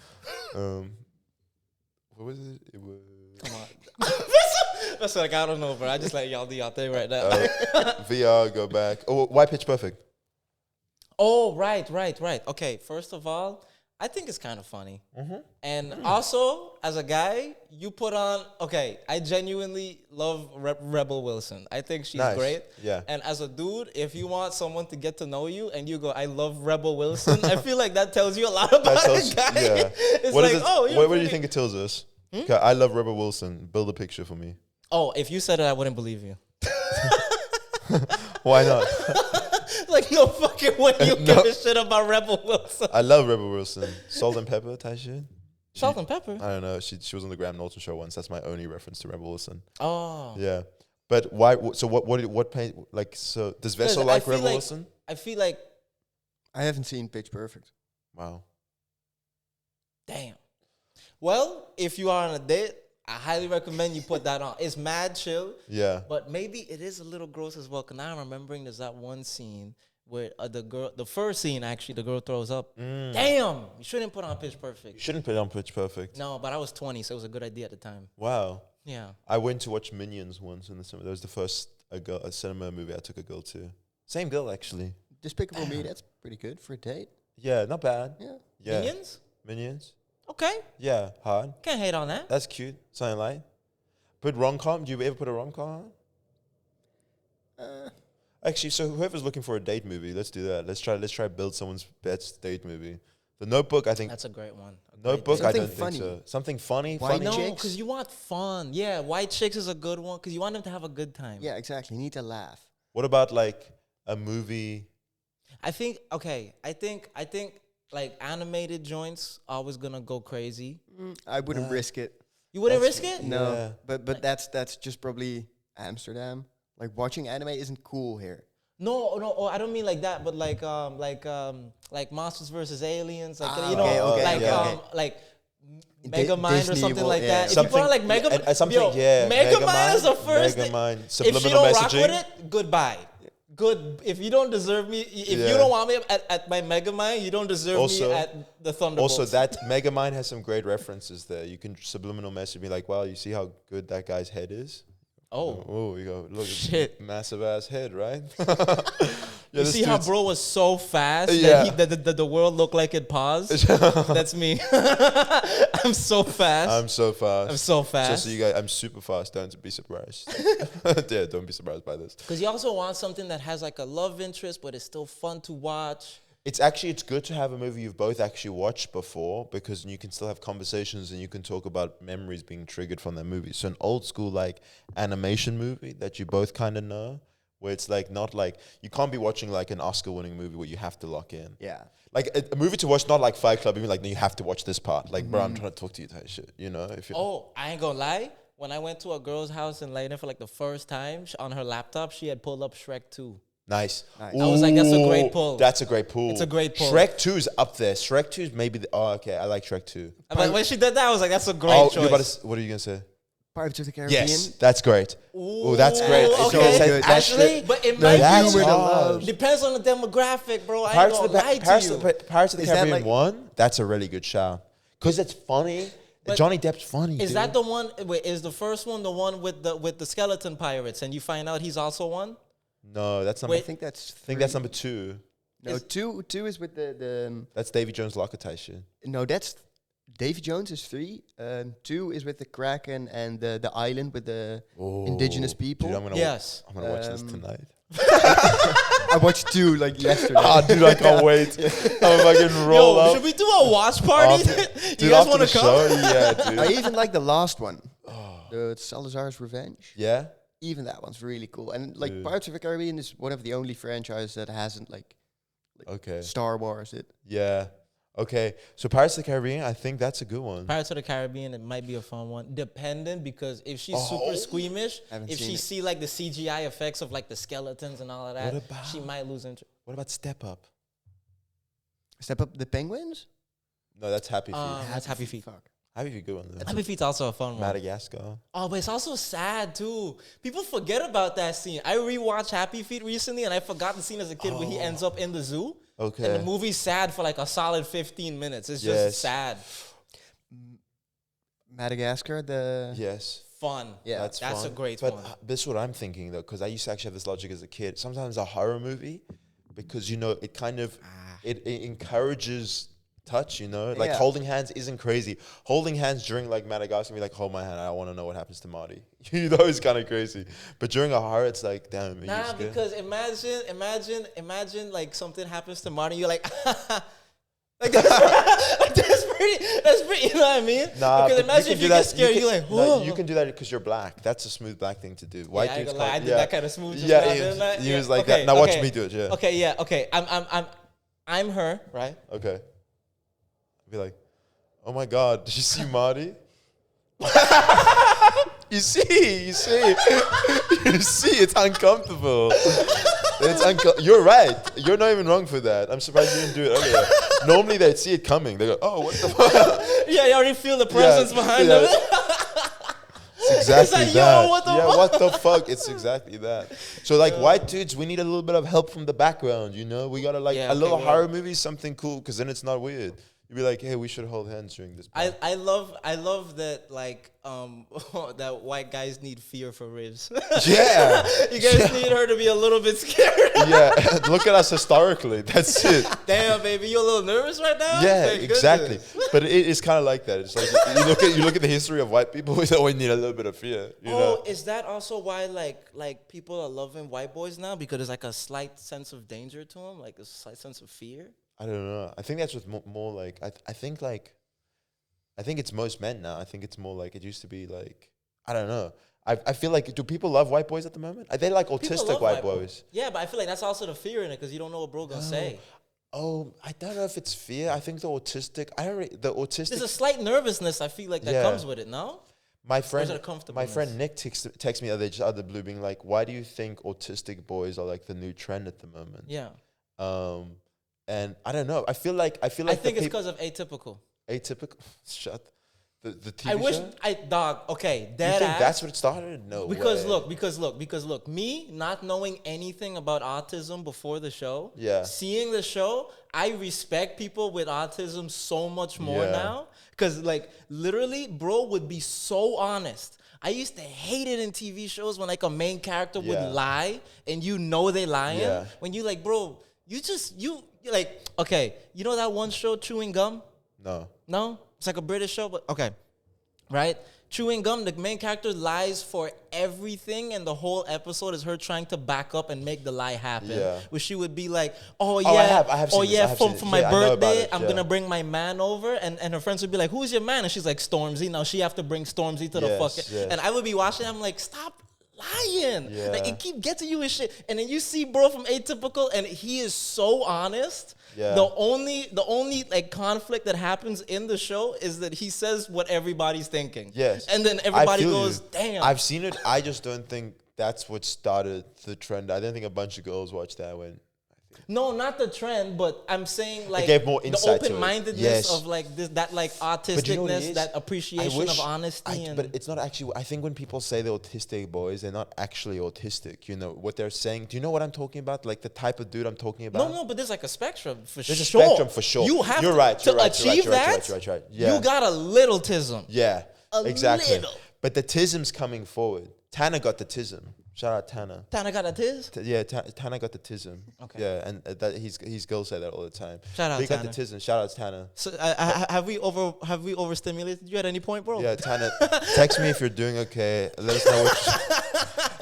What was it? It was Come on. That's like, I don't know, bro. I just let y'all do y'all thing right now. VR. Go back. Oh, why Pitch Perfect? Oh, right. Okay, first of all, I think it's kind of funny. And also, as a guy, you put on, okay, I genuinely love Rebel Wilson. I think she's Nice. great. Yeah. And as a dude, if you want someone to get to know you and you go, I love Rebel Wilson, I feel like that tells you a lot about tells- a guy. yeah. It's What like, is it? oh, you're What do you pretty- think it tells us? Okay, I love Rebel Wilson. Build a picture for me. Oh, if you said it, I wouldn't believe you. Why not? Like, no fucking way you No. give a shit about Rebel Wilson. I love Rebel Wilson. Salt and pepper type shit. Salt and pepper. I don't know. She was on the Graham Norton show once. That's my only reference to Rebel Wilson. Oh. Yeah. But why? So what paint? Like, so does Vessel I like feel Rebel like- Wilson? I feel like, I haven't seen Pitch Perfect. Wow. damn. Well, if you are on a date, I highly recommend you put that on. It's mad chill, Yeah. but maybe it is a little gross as well. Cause now I'm remembering there's that one scene where the first scene actually, the girl throws up. Damn, you shouldn't put on Pitch You Perfect. shouldn't put it on Pitch Perfect. No, but I was 20, so it was a good idea at the time. Wow. Yeah. I went to watch Minions once in the cinema. That was the first a cinema movie I took a girl to. Same girl actually. Despicable Me, that's pretty good for a date. Yeah, not bad. Yeah. Yeah. Minions? Minions. Okay, Yeah, hard. can't hate on that. That's cute. Something light. Put rom-com. Do you ever put a rom-com on? Actually, so whoever's looking for a date movie, let's do that. Let's try build someone's best date movie. The Notebook, I think. That's a great one. Notebook, I Something don't funny. think so. Something funny, White funny. No, Chicks? because you want fun. Yeah, White Chicks is a good one because you want them to have a good time. Yeah, exactly. You need to laugh. What about like a movie? I think like animated joints always gonna go crazy. I wouldn't risk it. You wouldn't That's- risk it? No, Yeah. but that's just probably Amsterdam. Like watching anime isn't cool here. No, oh, I don't mean like that, but like Monsters versus Aliens, like Ah, you know, okay, like yeah. like Di- Megamind or Disney something will- like yeah. that. If you put on like Megamind, something, yeah. Megamind is the first thing. Megamind, If subliminal she don't rock messaging. with it, goodbye. Good. If you don't deserve me, if Yeah. you don't want me at my Megamind, you don't deserve Also- me at the Thunderbolts. Also, that Megamind has some great references there. You can subliminal message me like, "Wow, you see how good that guy's head is." oh, you go, look, Shit. massive ass head, right? you see how bro was so fast Yeah. that the world looked like it paused. That's me. I'm so fast. I'm so fast. I'm so Just fast. so you guys, I'm super fast. Don't be surprised. Yeah, don't be surprised by this. Because you also want something that has like a love interest, but it's still fun to watch. It's good to have a movie you've both actually watched before because you can still have conversations and you can talk about memories being triggered from that movie. So an old school like animation movie that you both kind of know, where it's like not like you can't be watching like an Oscar-winning movie where you have to lock in. Yeah. Like a movie to watch, not like Fight Club. You mean like no, you have to watch this part. Like, bro, I'm trying to talk to you type shit. You know, if you Oh, I ain't gonna lie. When I went to a girl's house in Leiden for like the first time, on her laptop, she had pulled up Shrek 2. Nice. Nice. I was like, that's a great Ooh, pull. That's a great pull. It's a great pull. Shrek 2 is up there. Shrek 2 is maybe okay, I like Shrek 2. But when she did that, I was like, that's a great Oh, choice. what are you gonna say? Pirates of the Caribbean. Yes, that's great. Oh, that's great. Ooh, It's okay. so good. Actually, That's but it the might That's be humor to hard. love. depends on the demographic, bro. I ain't Pirates gonna of the, lie Pirates to of you. the, Pirates of the Is that Caribbean like- 1, that's a really good shout. Because it's funny. But Johnny Depp's funny, Is dude. that the one? Wait, is the first one the one with the skeleton pirates, and you find out he's also one? No, that's number... I Wait. think that's. I think that's number 2. No, two is with the That's Davy Jones Lockhart shit. no, that's Davy Jones is 3. 2 is with the Kraken and the island with the indigenous people. Dude, I'm gonna Yes. I'm gonna watch this tonight. I watched 2 like yesterday. Ah, dude, I can't wait. I'm fucking roll Yo, up. should we do a watch party? After- You guys after want the to come? show? Yeah, dude. I even like the last one, the Salazar's Revenge. Yeah? Even that one's really cool. And like Dude. Pirates of the Caribbean is one of the only franchises that hasn't like Okay. Star Wars it. Yeah. Okay. So Pirates of the Caribbean, I think that's a good one. Pirates of the Caribbean, it might be a fun one, dependent because if she's super squeamish, Haven't if seen she it. see like the CGI effects of like the skeletons and all of that, What about- she might lose interest. What about Step Up? Step Up the Penguins? No, that's Happy Feet. That's Happy Feet. Fuck. Happy Feet, good one. Though. Happy Feet's also a fun one. Madagascar. Oh, but it's also sad too. People forget about that scene. I rewatched Happy Feet recently, and I forgot the scene as a kid where he ends up in the zoo. Okay. And the movie's sad for like a solid 15 minutes. It's just Yes. sad. Madagascar, the Yes. Fun. Yeah, That's fun. a great but one. this is what I'm thinking though, because I used to actually have this logic as a kid. Sometimes a horror movie, because you know it kind of it encourages touch. You know, like Yeah. holding hands isn't crazy. Holding hands during like Madagascar, be like, hold my hand. I want to know what happens to Marty. You know, it's kind of crazy. But during a horror, it's like, damn. Are you Nah, scared? because imagine like something happens to Marty, you're like, like that's pretty, you know what I mean? Nah, because but imagine if you get scared, you're like, no, whoa. you can do that because you're black. That's a smooth black thing to do. White I ain't dudes gonna lie, I can't. did that kind of smooth just Yeah, now, he didn't I? he Yeah. was like Okay, that. Now watch okay. me do it. Yeah. Okay, yeah, okay. I'm her, right? Okay. I'd be like, oh my God, did you see Marty? you see, it's uncomfortable. You're right. You're not even wrong for that. I'm surprised you didn't do it earlier. Normally they'd see it coming. They go, oh, what the fuck? Yeah, you already feel the presence behind yeah. them. It's exactly like, yo, that. what the yeah, fuck? what the fuck? It's exactly that. So like white dudes, we need a little bit of help from the background, you know? We gotta like Yeah, a okay, little well. horror movie, something cool, because then it's not weird. You'd be like, hey, we should hold hands during this. I love that like that white guys need fear for Rivs. Yeah. You guys need her to be a little bit scared. Yeah, look at us historically. That's it. Damn, baby, you a little nervous right now? Yeah, Thank exactly. goodness. But it is kind of like that. It's like you look at the history of white people. We always need a little bit of fear. You know? Is that also why like people are loving white boys now because there's like a slight sense of danger to them, like a slight sense of fear? I don't know. I think that's just more like I think it's most men now. I think it's more like it used to be like I don't know. I feel like do people love white boys at the moment? Are they like People autistic love white boys? Yeah, but I feel like that's also the fear in it because you don't know what bro gonna say. Oh, I don't know if it's fear. I think the autistic. The autistic. There's a slight nervousness I feel like that Yeah. comes with it. No. My Or is friend, it a comfortableness? my friend Nick texted me the other day, just out of the blue, being like, "Why do you think autistic boys are like the new trend at the moment?" Yeah. And I don't know. I feel like I think it's because of atypical. atypical. Shut the TV I wish show? dog. Okay, You that think ass. that's what it started? No Because way. look, me not knowing anything about autism before the show, Yeah. seeing the show, I respect people with autism so much more Yeah. now. Cause like literally, bro would be so honest. I used to hate it in TV shows when like a main character Yeah. would lie and you know they lying. Yeah. When you like, bro, you're like, okay, you know that one show, Chewing Gum? No. No? It's like a British show, but okay. Right? Chewing Gum, the main character lies for everything, and the whole episode is her trying to back up and make the lie happen. Yeah. Where she would be like, oh yeah, I have seen this, I have seen for it. my Yeah, I know about birthday, it, I'm yeah. gonna bring my man over, and her friends would be like, who's your man? And she's like, Stormzy. Now she have to bring Stormzy to the Yes, fucking, yes. and I would be watching, I'm like, stop lying. Yeah. Like it keep getting you and shit. And then you see bro from Atypical, and he is so honest. Yeah. The only like conflict that happens in the show is that he says what everybody's thinking. Yes. And then I everybody feel goes, you. damn. I've seen it. I just don't think that's what started the trend. I don't think a bunch of girls watched that when. No, not the trend, but I'm saying like gave more the insight to it. open-mindedness Yes. of like this, that like But you know what it autisticness, is? that I appreciation wish- of honesty. And But it's not actually. I think when people say they're autistic boys, they're not actually autistic. You know what they're saying. Do you know what I'm talking about? Like the type of dude I'm talking about. no, but there's like a spectrum for There's sure. a spectrum for sure. You have You're to, right, to you're right, achieve you're right, that. you're right. Yeah. You got a little tism. Yeah, A exactly. little. But the tism's coming forward. Tanner got the tism. Shout out Tanner. Tanner got a tiz. Tanner got the tism. Okay. Yeah, and that his girls say that all the time. Shout out He got Tanner. the tism. Shout out Tanner. So have we overstimulated you at any point, bro? Yeah, Tanner. Text me if you're doing okay. Let us know.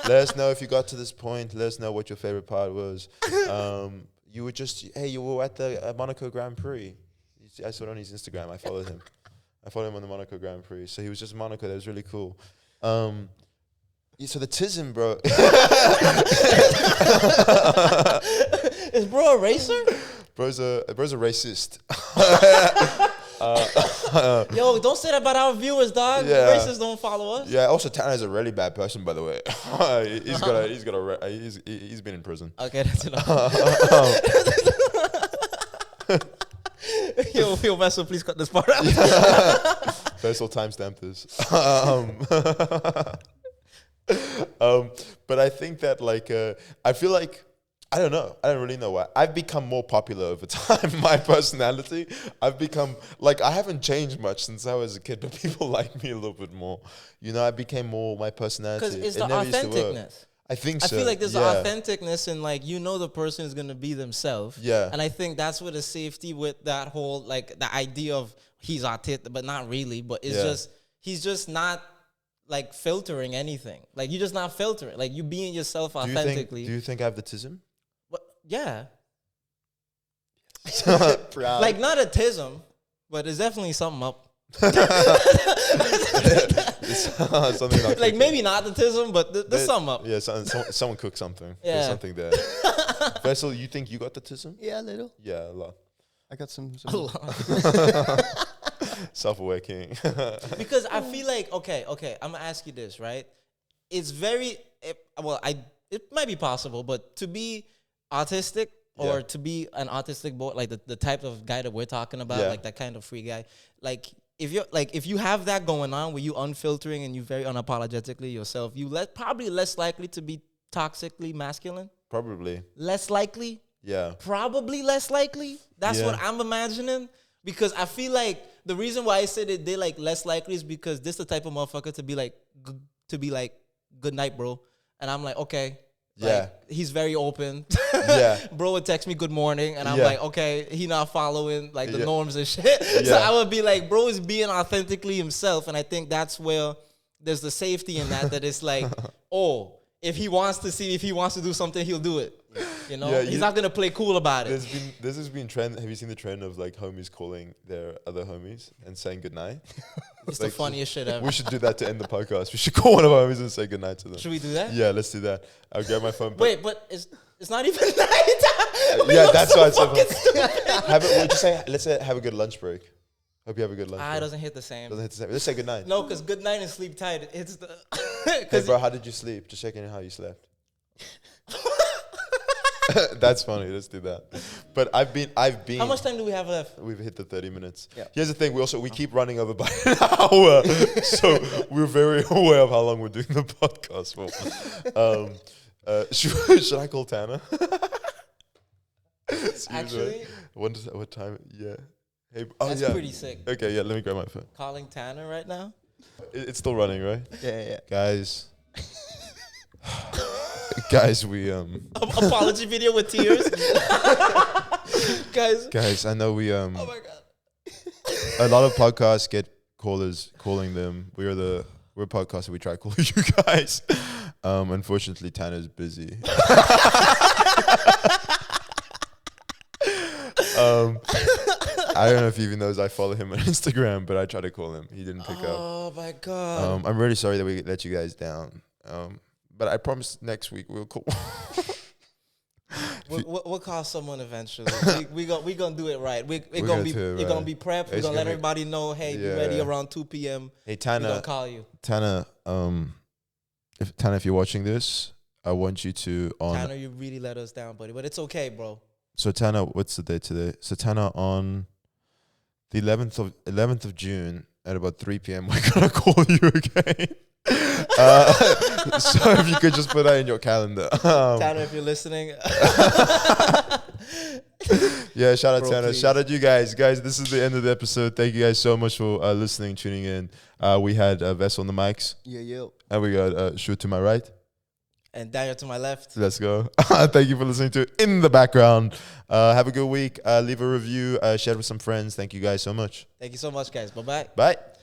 Let us know if you got to this point. Let us know what your favorite part was. You were you were at the Monaco Grand Prix. I saw it on his Instagram. I followed him. I followed him on the Monaco Grand Prix. So he was just in Monaco. That was really cool. So the tism, bro. Is bro a racer? bro's a racist. Yo, don't say that about our viewers, dog. Yeah. Racists don't follow us. Yeah. Also, Tanner's a really bad person, by the way. He's been in prison. Okay, that's enough. Yo, Vessel, please cut this part out. Vessel timestamp this. But I think that I feel like I don't know. I don't really know why. I've become more popular over time. My personality, I've become I haven't changed much since I was a kid, but people like me a little bit more. You know, I became more my personality. Because it's It the never used to work. authenticness. I think I so. feel like there's yeah. an authenticness in the person is gonna be themselves. Yeah. And I think that's where the safety with that whole the idea of he's autistic, but not really. But it's he's just not filtering anything. You're just not filtering. You being yourself authentically. Do you think I have the tism? Yeah. Proud. Not a tism, but there's definitely something up. Something not cooking. Maybe not the tism, but there's something up. Yeah, someone cooked something. Yeah. There's something there. Vessel, you think you got the tism? Yeah, a little. Yeah, a lot. I got some. A lot. Self-aware king. Because I feel okay, I'm gonna ask you this, right? It's it might be possible, but to be autistic or Yeah. to be an autistic boy, the type of guy that we're talking about, Yeah. that kind of free guy, if you have that going on where you unfiltering and you very unapologetically yourself, probably less likely to be toxically masculine. Probably. Less likely. Yeah. Probably less likely. That's Yeah. what I'm imagining. Because I feel like the reason why I said that they like less likely is because this the type of motherfucker to be like, good night, bro. And I'm like, okay. Yeah. Like, he's very open. Yeah. Bro would text me good morning, and I'm Yeah. like, okay, he not following like the Yeah. norms and shit. So Yeah. I would be like, bro is being authentically himself, and I think that's where there's the safety in that. That it's like, oh, if he wants to do something, he'll do it. You know, Yeah, he's not gonna play cool about it. This has been trend. Have you seen the trend of like homies calling their other homies and saying goodnight? It's the like- funniest shit ever. We should do that to end the podcast. We should call one of our homies and say goodnight to them. Should we do that? Yeah, let's do that. I'll grab my phone. Wait, but it's not even night. We Yeah, look that's so why it's so fucking fun. stupid. Let's say have a good lunch break. Hope you have a good lunch Ah, it break. doesn't hit the same. Doesn't hit the same. Let's say goodnight. No, because good night and sleep tight. It's the. Hey, 'cause bro, how did you sleep? Just checking how you slept. That's funny. Let's do that. But I've been. how much time do we have left? We've hit the 30 minutes. Yeah. Here's the thing. We keep running over by an hour, so we're very aware of how long we're doing the podcast for. Should I call Tanner? Seriously? Actually, What time? Yeah. Hey. that's yeah. pretty sick. Okay. Yeah. Let me grab my phone. Calling Tanner right now. It's still running, right? Yeah. Guys. Guys, we Apology video with tears. Guys. I know we Oh my god. a lot of podcasts get callers calling them. We're a podcast and we try to call you guys. Unfortunately Tanner's busy. I don't know if he even knows I follow him on Instagram, but I try to call him. He didn't pick up. Oh my god. I'm really sorry that we let you guys down. But I promise next week we'll call. We'll call someone eventually. we gonna do it right. We're gonna gonna be do it you're gonna right. be prepped. We're It's gonna let gonna be- everybody know. Hey, be ready Yeah. around 2 p.m. Hey We're gonna Tanner, call you. if you're watching this, I want you to Tanner, you really let us down, buddy. But it's okay, bro. So Tanner, what's the date today? So Tanner, on the 11th of June at about 3 p.m. we're gonna call you again. So if you could just put that in your calendar. Tanner, if you're listening. Yeah, shout out Bro, Tanner. please. Shout out you guys. Guys, this is the end of the episode. Thank you guys so much for listening, tuning in. We had Vess on the mics, Yeah. and we got Shu to my right. And Daniel to my left. Let's go. Thank you for listening to it in the background. Have a good week. Leave a review. Share it with some friends. Thank you guys so much. Thank you so much, guys. Bye bye. Bye.